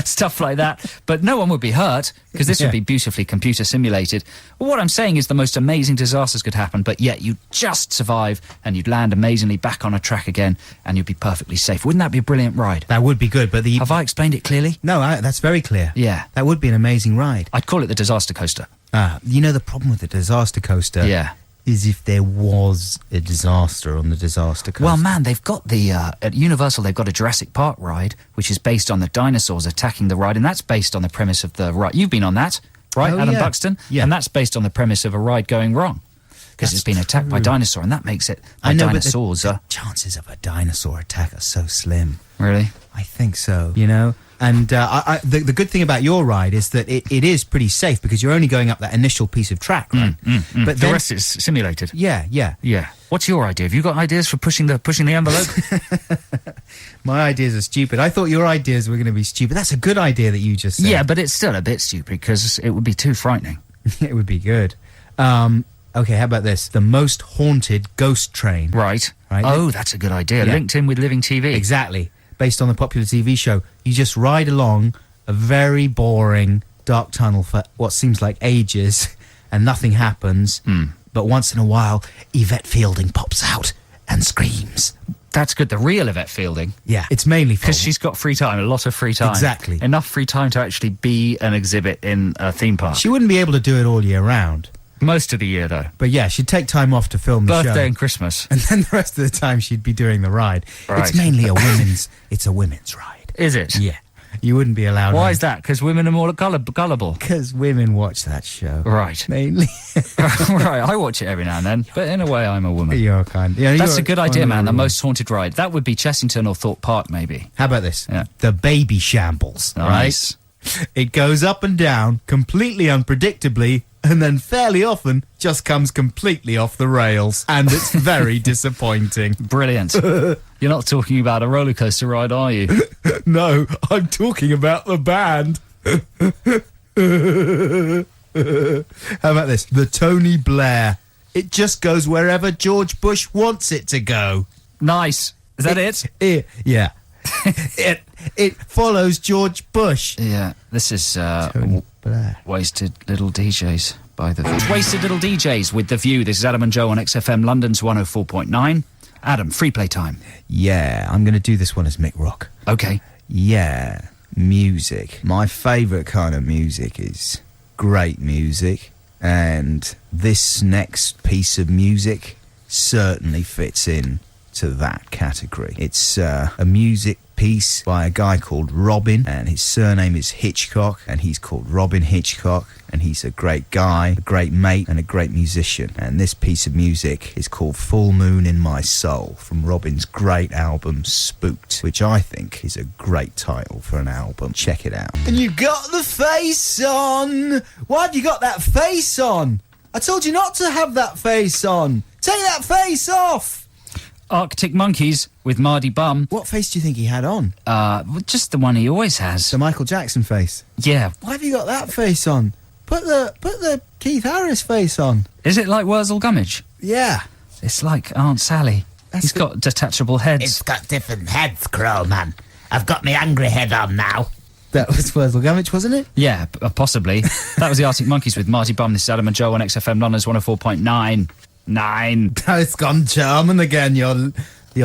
stuff like that. But no one would be hurt because this would be beautifully computer simulated. Well, what I'm saying is the most amazing disasters could happen, but yet you'd just survive and you'd land amazingly back on a track again and you'd be perfectly safe. Wouldn't that be a brilliant ride? That would be good, but Have I explained it clearly? No, that's very clear. Yeah. That would be an amazing ride. I'd call it the disaster coaster. You know the problem with the disaster coaster? Yeah. Is if there was a disaster on the disaster coaster. Well, man, they've got at Universal, they've got a Jurassic Park ride, which is based on the dinosaurs attacking the ride, and that's based on the premise of the ride. You've been on that, right, Adam Buxton? Yeah. And that's based on the premise of a ride going wrong. Because it's been attacked by dinosaur, and that makes it by I know, dinosaurs. but the chances of a dinosaur attack are so slim. Really? I think so, you know? And the good thing about your ride is that it is pretty safe because you're only going up that initial piece of track, right? But the rest is simulated. Yeah. What's your idea? Have you got ideas for pushing the envelope? My ideas are stupid. I thought your ideas were going to be stupid. That's a good idea that you just said. Yeah, but it's still a bit stupid because it would be too frightening. It would be good. Okay, how about this? The most haunted ghost train. Right. Oh, that's a good idea. Yeah. Linked in with Living TV. Exactly. Based on the popular TV show. You just ride along a very boring dark tunnel for what seems like ages and nothing happens. But once in a while, Yvette Fielding pops out and screams. That's good. The real Yvette Fielding. Yeah, it's mainly because she's got free time, a lot of free time. Exactly. Enough free time to actually be an exhibit in a theme park. She wouldn't be able to do it all year round. Most of the year, though. But yeah, she'd take time off to film the show. Birthday and Christmas. And then the rest of the time she'd be doing the ride. Right. It's mainly it's a women's ride. Is it? Yeah. You wouldn't be allowed. Why is that? Because women are more gullible. Because women watch that show. Right. Mainly. Right, I watch it every now and then, but in a way I'm a woman. You're kind. Yeah, that's a good idea, man. The most haunted ride. That would be Chessington or Thorpe Park, maybe. How about this? Yeah. The Baby Shambles. Nice. Right? It goes up and down completely unpredictably, and then fairly often just comes completely off the rails, and it's very disappointing. Brilliant. You're not talking about a roller coaster ride, are you? No, I'm talking about the band. How about this? The Tony Blair. It just goes wherever George Bush wants it to go. Nice. Is that it? Yeah. It follows George Bush. Yeah. This is Tony Blair. Wasted Little DJs by The View. Wasted Little DJs with The View. This is Adam and Joe on XFM London's 104.9. Adam, free play time. Yeah, I'm going to do this one as Mick Rock. Okay. Yeah, music. My favourite kind of music is great music, and this next piece of music certainly fits in to that category. It's a music piece by a guy called Robin, and his surname is Hitchcock, and he's called Robin Hitchcock, and he's a great guy, a great mate, and a great musician. And this piece of music is called Full Moon in My Soul, from Robin's great album Spooked, which I think is a great title for an album. Check it out. And you got the face on! Why have you got that face on? I told you not to have that face on! Take that face off! Arctic Monkeys with Mardy Bum. What face do you think he had on? Just the one he always has. The Michael Jackson face? Yeah. Why have you got that face on? Put the Keith Harris face on. Is it like Wurzel Gummidge? Yeah. It's like Aunt Sally. He's got detachable heads. It's got different heads, Crow Man. I've got my angry head on now. That was Wurzel Gummidge, wasn't it? Yeah, possibly. That was the Arctic Monkeys with Marty Bum. This is Adam and Joe on XFM London's 104.9. Now it's gone German again, your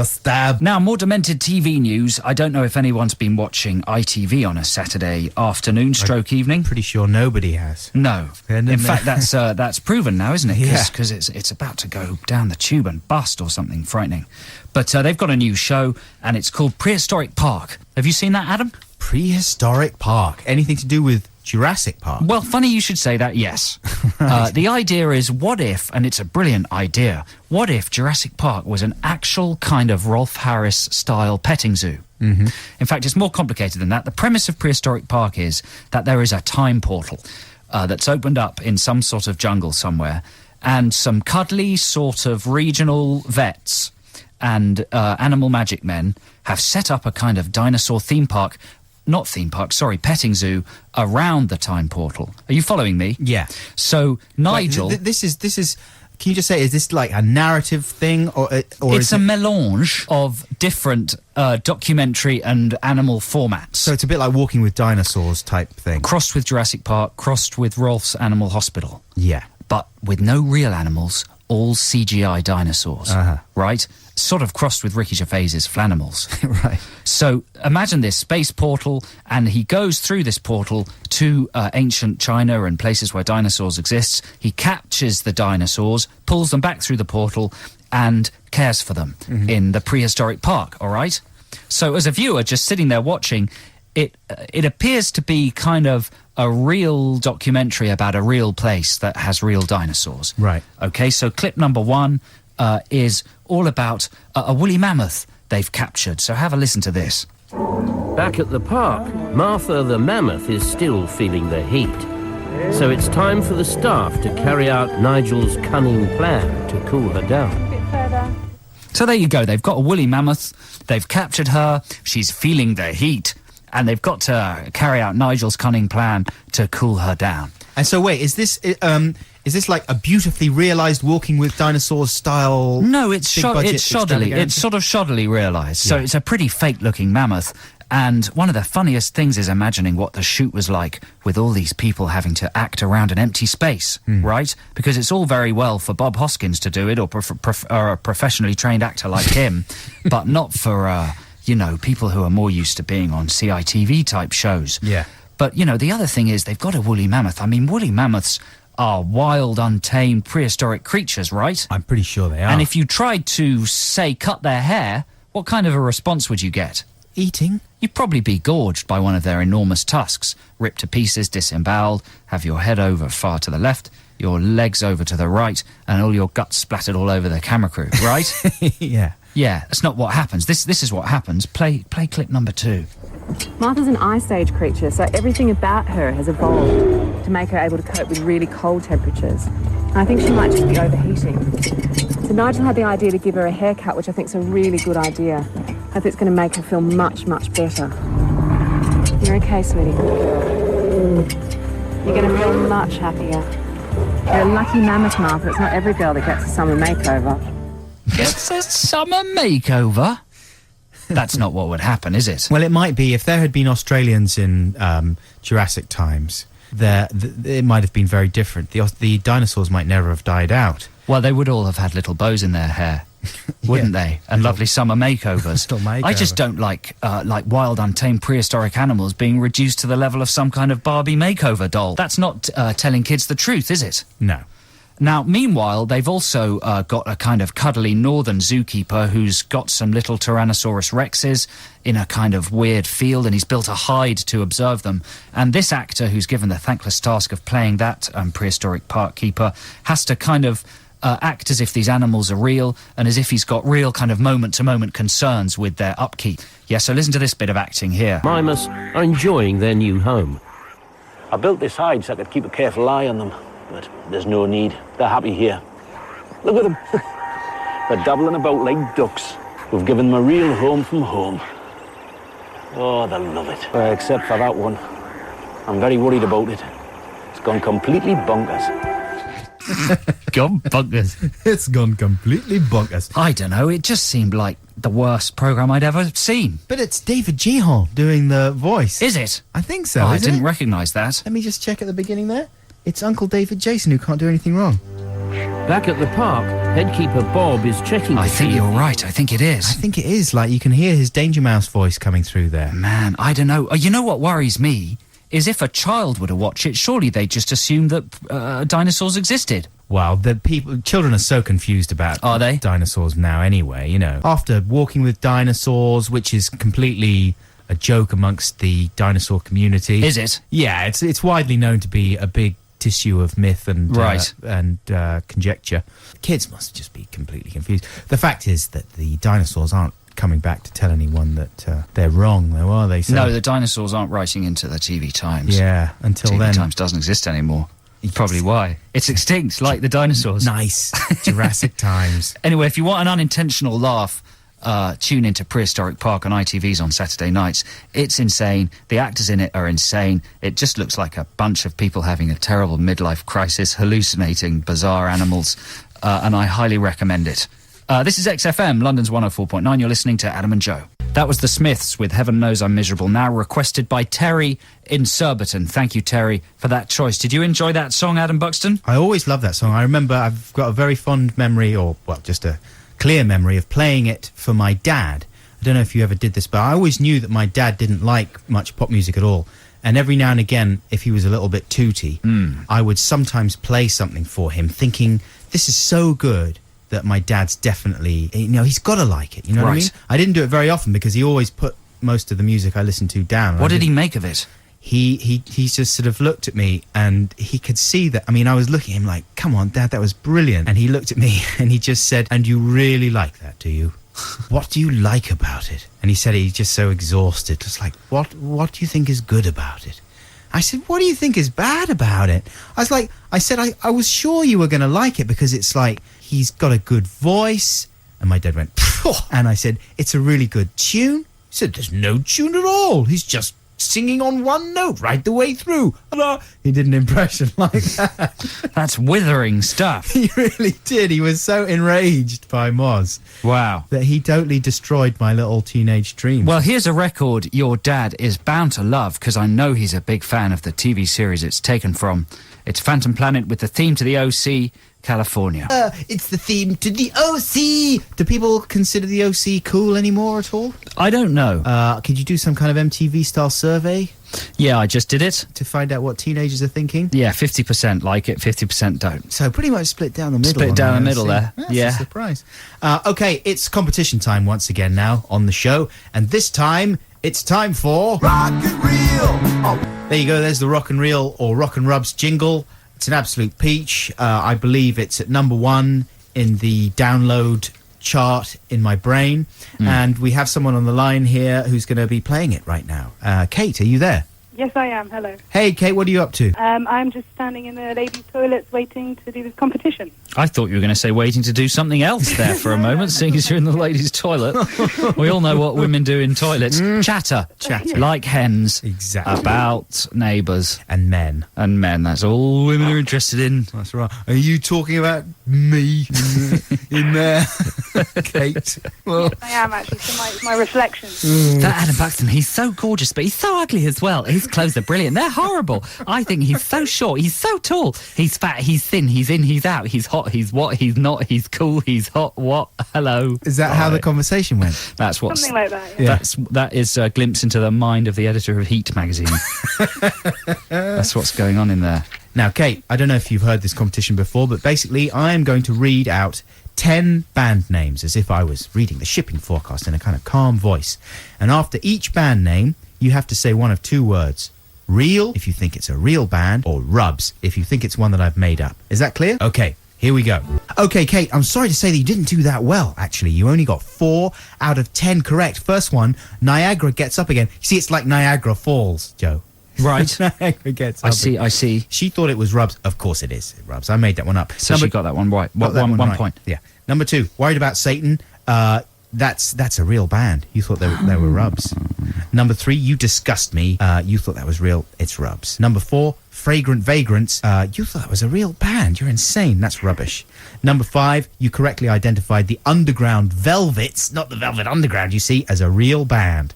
stab. Now, more demented TV news. I don't know if anyone's been watching ITV on a Saturday afternoon stroke evening. Pretty sure nobody has. No. In fact, that's proven now, isn't it? Yeah. Because it's about to go down the tube and bust or something frightening. But they've got a new show, and it's called Prehistoric Park. Have you seen that, Adam? Prehistoric Park. Anything to do with Jurassic Park? Well, funny you should say that, yes. Right. The idea is, what if, and it's a brilliant idea, what if Jurassic Park was an actual kind of Rolf Harris-style petting zoo? Mm-hmm. In fact, it's more complicated than that. The premise of Prehistoric Park is that there is a time portal that's opened up in some sort of jungle somewhere, and some cuddly sort of regional vets and animal magic men have set up a kind of dinosaur theme park. Not theme park, sorry, petting zoo around the time portal. Are you following me? Yeah. So Nigel, this is. Can you just say, is this like a narrative thing, or it's a melange of different documentary and animal formats? So it's a bit like Walking with Dinosaurs type thing, crossed with Jurassic Park, crossed with Rolf's Animal Hospital. Yeah, but with no real animals, all CGI dinosaurs. Right. Sort of crossed with Ricky Gervais's Flanimals. Right. So imagine this space portal, and he goes through this portal to ancient China and places where dinosaurs exist. He captures the dinosaurs, pulls them back through the portal, and cares for them in the prehistoric park, all right? So as a viewer just sitting there watching, it appears to be kind of a real documentary about a real place that has real dinosaurs. Right. Okay, so clip number one is all about a woolly mammoth they've captured. So have a listen to this. Back at the park, Martha the mammoth is still feeling the heat. So it's time for the staff to carry out Nigel's cunning plan to cool her down. So there you go. They've got a woolly mammoth. They've captured her. She's feeling the heat. And they've got to carry out Nigel's cunning plan to cool her down. And so wait, is this like a beautifully realised Walking with Dinosaurs style? No, it's shoddily. It's sort of shoddily realised. So Yeah. it's a pretty fake-looking mammoth, And one of the funniest things is imagining what the shoot was like with all these people having to act around an empty space, right? Because it's all very well for Bob Hoskins to do it, or a professionally trained actor like him, but not for, people who are more used to being on CITV type shows. Yeah. But, the other thing is they've got a woolly mammoth. I mean, woolly mammoths are wild, untamed, prehistoric creatures, right? I'm pretty sure they are. And if you tried to, say, cut their hair, what kind of a response would you get? Eating? You'd probably be gorged by one of their enormous tusks, ripped to pieces, disemboweled, have your head over far to the left, your legs over to the right, and all your guts splattered all over the camera crew, right? Yeah. Yeah, that's not what happens. This is what happens. Play clip number 2. Martha's an ice age creature, so everything about her has evolved to make her able to cope with really cold temperatures. And I think she might just be overheating. So Nigel had the idea to give her a haircut, which I think is a really good idea. I think it's going to make her feel much, much better. You're okay, sweetie. Good girl. You're going to feel much happier. You're a lucky mammoth, Martha. It's not every girl that gets a summer makeover. Gets a summer makeover? That's not what would happen, is it? Well, it might be. If there had been Australians in Jurassic times, it might have been very different. The dinosaurs might never have died out. Well, they would all have had little bows in their hair, wouldn't they? And lovely summer makeovers. I just don't like wild, untamed, prehistoric animals being reduced to the level of some kind of Barbie makeover doll. That's not telling kids the truth, is it? No. Now, meanwhile, they've also got a kind of cuddly northern zookeeper who's got some little Tyrannosaurus rexes in a kind of weird field, and he's built a hide to observe them. And this actor, who's given the thankless task of playing that prehistoric park keeper, has to kind of act as if these animals are real, and as if he's got real kind of moment-to-moment concerns with their upkeep. Yeah, so listen to this bit of acting here. Mimas are enjoying their new home. I built this hide so I could keep a careful eye on them. But there's no need. They're happy here. Look at them. They're dabbling about like ducks. We've given them a real home from home. Oh, they love it. Except for that one. I'm very worried about it. It's gone completely bonkers. Gone bonkers. It's gone completely bonkers. I don't know, it just seemed like the worst programme I'd ever seen. But it's David Gihon doing the voice. Is it? I think so. I didn't recognise that. Let me just check at the beginning there. It's Uncle David Jason who can't do anything wrong. Back at the park, headkeeper Bob is checking. I think you're right. I think it is. I think it is. Like, you can hear his Danger Mouse voice coming through there. Man, I don't know. You know what worries me? Is if a child were to watch it, surely they'd just assume that dinosaurs existed. Well, children are so confused about dinosaurs now anyway, you know. After Walking with Dinosaurs, which is completely a joke amongst the dinosaur community. Is it? Yeah, it's widely known to be a big tissue of myth and conjecture. Kids must just be completely confused. The fact is that the dinosaurs aren't coming back to tell anyone that they're wrong, though, are they? No, the dinosaurs aren't writing into the TV Times. Yeah, until then. TV Times doesn't exist anymore. Probably why. It's extinct, like the dinosaurs. Nice. Jurassic Times. Anyway, if you want an unintentional laugh, tune into Prehistoric Park on ITVs on Saturday nights. It's insane. The actors in it are insane. It just looks like a bunch of people having a terrible midlife crisis, hallucinating bizarre animals, and I highly recommend it. This is XFM, London's 104.9. You're listening to Adam and Joe. That was the Smiths with Heaven Knows I'm Miserable Now, requested by Terry in Surbiton. Thank you, Terry, for that choice. Did you enjoy that song, Adam Buxton? I always love that song. I remember I've got a very fond memory, or, well, just a clear memory of playing it for my dad. I don't know if you ever did this, but I always knew that my dad didn't like much pop music at all. And every now and again, if he was a little bit tooty, I would sometimes play something for him, thinking, this is so good that my dad's definitely, he's got to like it, you know what I mean? I didn't do it very often because he always put most of the music I listened to down. What did he make of it? He just sort of looked at me and he could see that. I mean, I was looking at him like, come on, Dad, that was brilliant. And he looked at me and he just said, and you really like that, do you? What do you like about it? And he said he's just so exhausted. Just like, what do you think is good about it? I said, what do you think is bad about it? I said, I was sure you were going to like it because it's like, he's got a good voice. And my dad went, Phew. And I said, it's a really good tune. He said, there's no tune at all. He's just singing on one note right the way through. He did an impression like that. That's withering stuff. He really did. He was so enraged by Moz. Wow. That he totally destroyed my little teenage dreams. Well, here's a record your dad is bound to love, because I know he's a big fan of the TV series it's taken from. It's Phantom Planet with the theme to the OC, California. It's the theme to the OC. Do people consider the OC cool anymore at all? I don't know. Could you do some kind of MTV-style survey? Yeah, I just did it. To find out what teenagers are thinking? Yeah, 50% like it, 50% don't. So pretty much split down the middle. Split down the middle there. That's yeah. a surprise. Okay, it's competition time once again now on the show. And this time, it's time for... Rock and Reel! Oh. There you go, there's the Rock and Reel or Rock and Rubs jingle. It's an absolute peach. I believe it's at number 1 in the download chart in my brain. And we have someone on the line here who's going to be playing it right now. Kate, are you there? Yes, I am. Hello. Hey, Kate, what are you up to? I'm just standing in the ladies' toilets waiting to do this competition. I thought you were going to say waiting to do something else there for a moment, seeing as you're in the ladies' toilet. We all know what women do in toilets. Chatter. Like hens. Exactly. About neighbours. And men. And men. That's all women are interested in. That's right. Are you talking about me in there, Kate? Well, I am, actually. So my reflection. That Adam Buxton, he's so gorgeous, but he's so ugly as well. His clothes are brilliant. They're horrible. I think he's so short. He's so tall. He's fat. He's thin. He's in. He's out. He's hot. He's what? He's not. He's cool. He's hot. What? Hello. Is that how the conversation went? That's what. Something like that. Yeah. That is a glimpse into the mind of the editor of Heat magazine. That's what's going on in there. Now, Kate, I don't know if you've heard this competition before, but basically I am going to read out 10 band names as if I was reading the shipping forecast in a kind of calm voice. And after each band name, you have to say one of 2 words. Real, if you think it's a real band, or rubs, if you think it's one that I've made up. Is that clear? Okay, here we go. Okay, Kate, I'm sorry to say that you didn't do that well, actually. You only got 4 out of 10 correct. First one, Niagara Gets Up Again. You see, it's like Niagara Falls, Joe. Right. Niagara Gets Up Again. I see. She thought it was rubs. Of course it is. Rubs. I made that one up. So she got that one right. One right. point. Yeah. Number 2, Worried About Satan. That's a real band. You thought they were rubs. Number 3, You Disgust Me. You thought that was real. It's rubs. Number 4, Fragrant Vagrants. You thought that was a real band. You're insane. That's rubbish. Number 5, you correctly identified the Underground Velvets, not the Velvet Underground, you see, as a real band.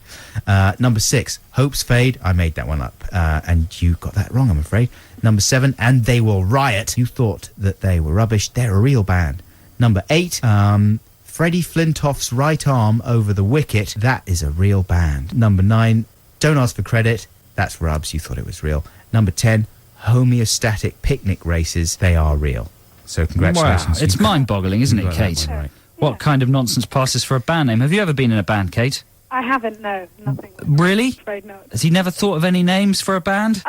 Number 6, Hopes Fade. I made that one up. And you got that wrong, I'm afraid. Number 7, And They Will Riot. You thought that they were rubbish. They're a real band. Number 8, Freddie Flintoff's Right Arm Over the Wicket. That is a real band. Number 9, Don't Ask for Credit. That's rubs. You thought it was real. Number 10, Homeostatic Picnic Races. They are real. So congratulations. Wow. It's mind-boggling, isn't it, Kate? Right. What kind of nonsense passes for a band name? Have you ever been in a band, Kate? I haven't, no. Nothing. Really? I'm afraid not. Has he never thought of any names for a band?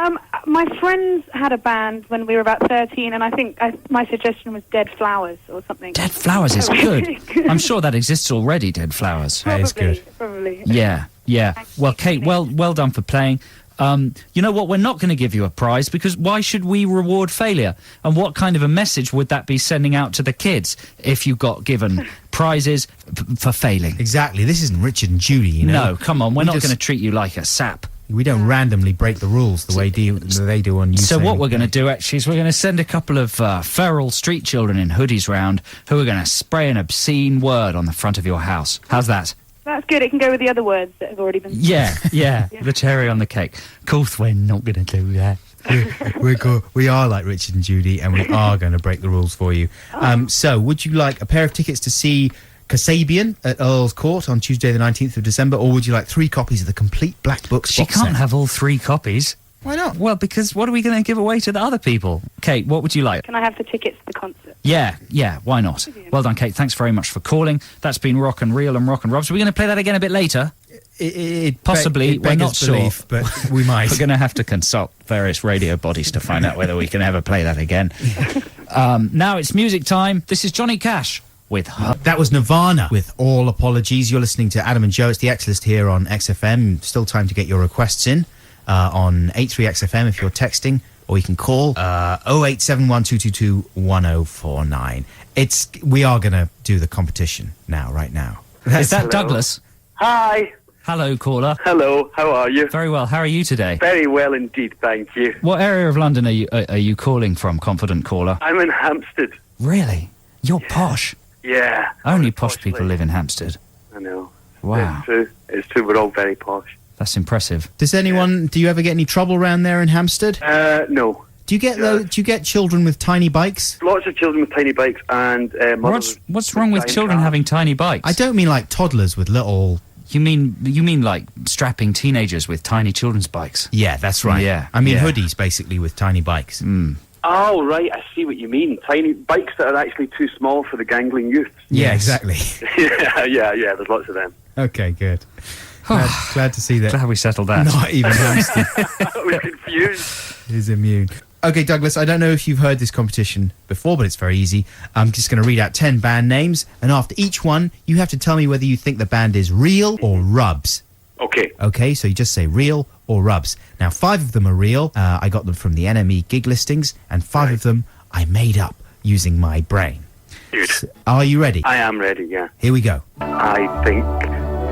My friends had a band when we were about 13, and I think my suggestion was Dead Flowers or something. Dead Flowers is good. I'm sure that exists already, Dead Flowers. That is good. Probably. Yeah. Well, Kate, well done for playing. You know what? We're not going to give you a prize because why should we reward failure? And what kind of a message would that be sending out to the kids if you got given prizes for failing? Exactly. This isn't Richard and Judy, you know. No, come on. We're not going to treat you like a sap. We don't randomly break the rules the way they do on YouTube. So what we're going to do, actually, is we're going to send a couple of feral street children in hoodies round who are going to spray an obscene word on the front of your house. How's that? That's good. It can go with the other words that have already been said. Yeah. The cherry on the cake. Of course, we're not going to do that. We are like Richard and Judy, and we are going to break the rules for you. So, would you like a pair of tickets to see Kasabian at Earl's Court on Tuesday the 19th of December, or would you like 3 copies of the complete Black Books She box can't set? have all 3 copies. Why not? Well, because what are we going to give away to the other people? Kate, what would you like? Can I have the tickets to the concert? Yeah, why not? Well done, Kate. Thanks very much for calling. That's been Rock and Reel and Rock and Robs. Are we going to play that again a bit later? Possibly, we're not sure. But we might. We're going to have to consult various radio bodies to find out whether we can ever play that again. Now it's music time. This is Johnny Cash with Her. That was Nirvana with All Apologies. You're listening to Adam and Joe. It's the X List here on XFM. Still time to get your requests in on 83XFM if you're texting, or you can call 08712221049. We are going to do the competition now, right now. Is that Douglas? Hi. Hello, caller. Hello, how are you? Very well. How are you today? Very well indeed, thank you. What area of London are you calling from, confident caller? I'm in Hampstead. Really? You're posh. Yeah. Only posh people live in Hampstead. I know. Wow. It's true. It's true. We're all very posh. That's impressive. Do you ever get any trouble around there in Hampstead? No. Do you get children with tiny bikes? Lots of children with tiny bikes and mothers. What's wrong with children having tiny bikes? I don't mean like toddlers with little... You mean like strapping teenagers with tiny children's bikes? Yeah, that's right. Yeah. I mean hoodies, basically, with tiny bikes. Oh, right, I see what you mean. Tiny bikes that are actually too small for the gangling youth. Yeah, exactly. yeah, there's lots of them. Okay, good. Glad to see that. Glad we settled that. Not even Hampstead We're confused. is immune. Okay, Douglas, I don't know if you've heard this competition before, but it's very easy. I'm just going to read out 10 band names, and after each one, you have to tell me whether you think the band is real or rubs. Okay. Okay, so you just say real or rubs. Now, 5 of them are real. I got them from the NME gig listings, and 5 of them I made up using my brain. Good. Are you ready? I am ready, yeah. Here we go. I think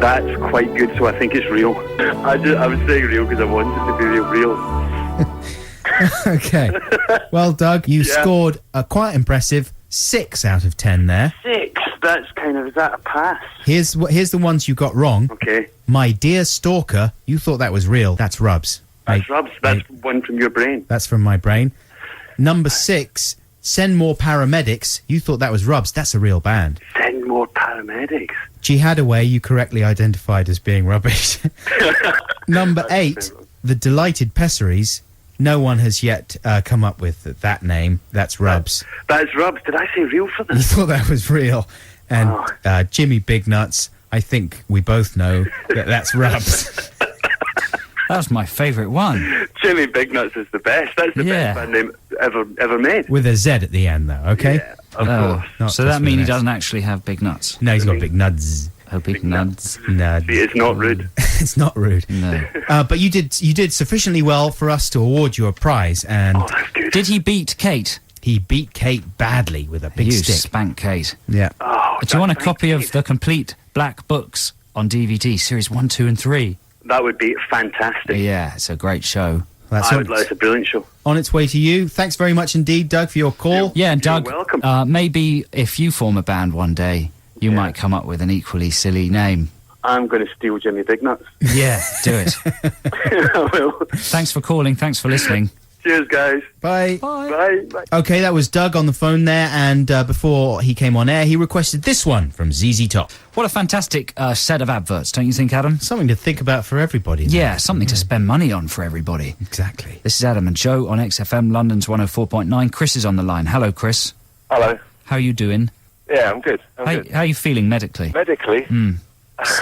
that's quite good, so I think it's real. I was saying real because I wanted it to be real. Okay. Well, Doug, you scored a quite impressive 6 out of 10 there. 6? That's kind of, is that a pass? Here's the ones you got wrong. Okay. My dear stalker, you thought that was real. That's rubs. That's rubs. That's one from your brain. That's from my brain. Number 6, send more paramedics. You thought that was rubs. That's a real band. Send more paramedics. Jihadaway, you correctly identified as being rubbish. Number 8, the Delighted Pessaries. No one has yet come up with that name. That's rubs. That's rubs. Did I say real for them? You thought that was real. And Jimmy Big Nuts, I think we both know that that's rubs. That's my favourite one. Jimmy Big Nuts is the best. That's the best band name ever made. With a Z at the end, though, okay? Yeah, of course. Not So just that with means an he S. doesn't actually have big nuts? No, he's got big nuts. Oh, big nuts. Nuts. See, it's not rude. It's not rude. No. But you did sufficiently well for us to award you a prize. And that's good. Did he beat Kate? He beat Kate badly with a big You stick. spanked Kate. Yeah. Oh, Do you want a copy of the complete Black Books on DVD, series 1, 2 and 3? That would be fantastic. Yeah, it's a great show. That's It's a brilliant show. on its way to you. Thanks very much indeed, Doug, for your call. Yeah, and Doug, You're welcome. maybe if you form a band one day, you might come up with an equally silly name. I'm going to steal Jimmy Big Nuts. Yeah, do it. I will. Thanks for calling. Thanks for listening. Cheers, guys. Bye. Bye. Bye. Okay, that was Doug on the phone there, and before he came on air, he requested this one from ZZ Top. What a fantastic set of adverts, don't you think, Adam? Something to think about for everybody. Yeah, something to spend money on for everybody. Exactly. This is Adam and Joe on XFM, London's 104.9. Chris is on the line. Hello, Chris. Hello. How are you doing? Yeah, I'm good. I'm good. How are you feeling medically? Medically?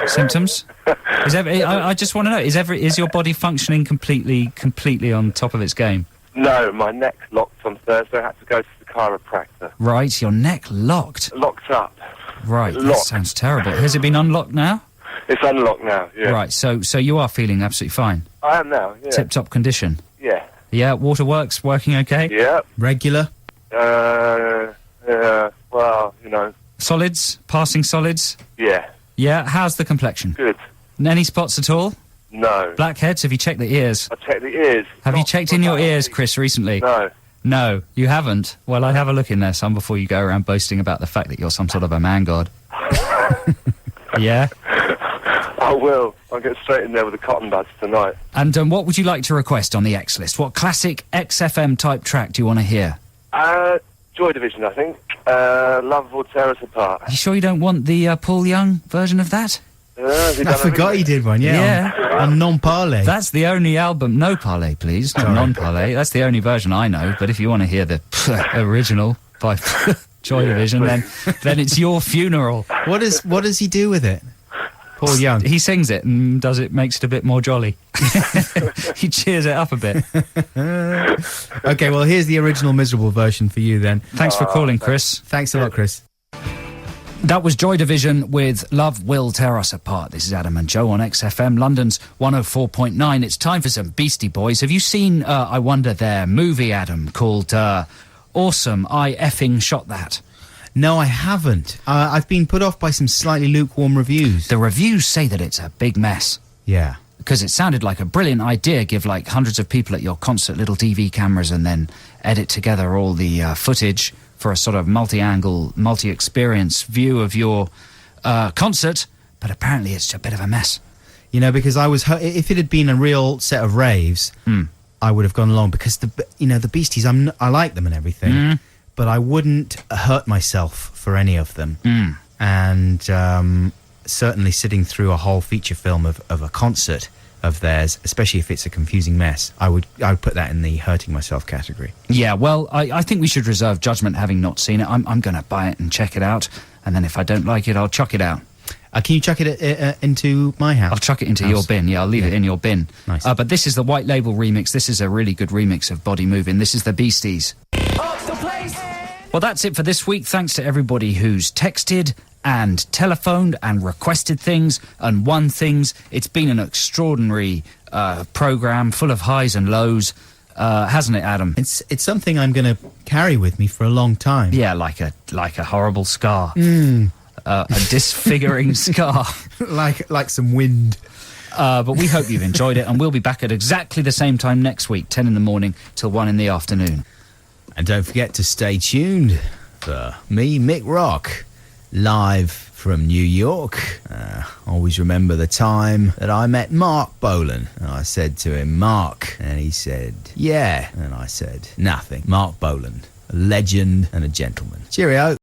Symptoms? I just want to know, is your body functioning completely on top of its game? No, my neck's locked on Thursday. I had to go to the chiropractor. Right, your neck locked. Locked up. Right, that Locked. sounds terrible. Has it been unlocked now? It's unlocked now, yeah. Right, so you are feeling absolutely fine? I am now, yeah. Tip-top condition? Yeah. Yeah, waterworks working okay? Yeah. Regular? Well, you know. Solids? Passing solids? Yeah. Yeah, how's the complexion? Good. Any spots at all? No. Blackheads? Have you checked the ears? I checked the ears. Have you checked in your ears, Chris, recently? No. No, you haven't? Well, I'd have a look in there some before you go around boasting about the fact that you're some sort of a man god. Yeah? I will. I'll get straight in there with the cotton buds tonight. And what would you like to request on the X list? What classic XFM type track do you want to hear? Joy Division, I think. Love Will Tear Us Apart. You sure you don't want the Paul Young version of that? I forgot he did one, yeah. On Non-Parley. That's the only album. No Parley, please. Not Non-Parley. That's the only version I know. But if you want to hear the original by Joy Division, then it's your funeral. What does he do with it? Paul Young. He sings it and makes it a bit more jolly. He cheers it up a bit. Okay, well, here's the original miserable version for you then. Thanks for calling, Chris. Thanks a lot, Chris. That was Joy Division with Love Will Tear Us Apart. This is Adam and Joe on XFM, London's 104.9. It's time for some Beastie Boys. Have you seen, I wonder, their movie, Adam, called Awesome, I Effing Shot That? No, I haven't. I've been put off by some slightly lukewarm reviews. The reviews say that it's a big mess. Yeah. Because it sounded like a brilliant idea, give like hundreds of people at your concert little TV cameras and then edit together all the footage for a sort of multi-angle, multi-experience view of your concert, but apparently it's a bit of a mess. You know, because if it had been a real set of raves, I would have gone along, because the Beasties, I like them and everything, but I wouldn't hurt myself for any of them. And certainly sitting through a whole feature film of a concert of theirs, especially if it's a confusing mess, I would put that in the hurting myself category. Yeah, well, I think we should reserve judgment having not seen it. I'm going to buy it and check it out, and then if I don't like it, I'll chuck it out. Can you chuck it into my house? I'll chuck it into your bin. Yeah, I'll leave it in your bin. Nice. But this is the White Label remix. This is a really good remix of Body Moving. This is the Beasties. Well, that's it for this week. Thanks to everybody who's texted and telephoned and requested things and won things. It's been an extraordinary programme full of highs and lows, hasn't it, Adam? It's something I'm going to carry with me for a long time. Yeah, like a horrible scar. A disfiguring scar. like some wind. But we hope you've enjoyed it, and we'll be back at exactly the same time next week, 10 in the morning till 1 in the afternoon. And don't forget to stay tuned for me, Mick Rock, live from New York. Always remember the time that I met Mark Bolan. And I said to him, Mark, and he said, yeah. And I said, nothing. Mark Bolan, a legend and a gentleman. Cheerio.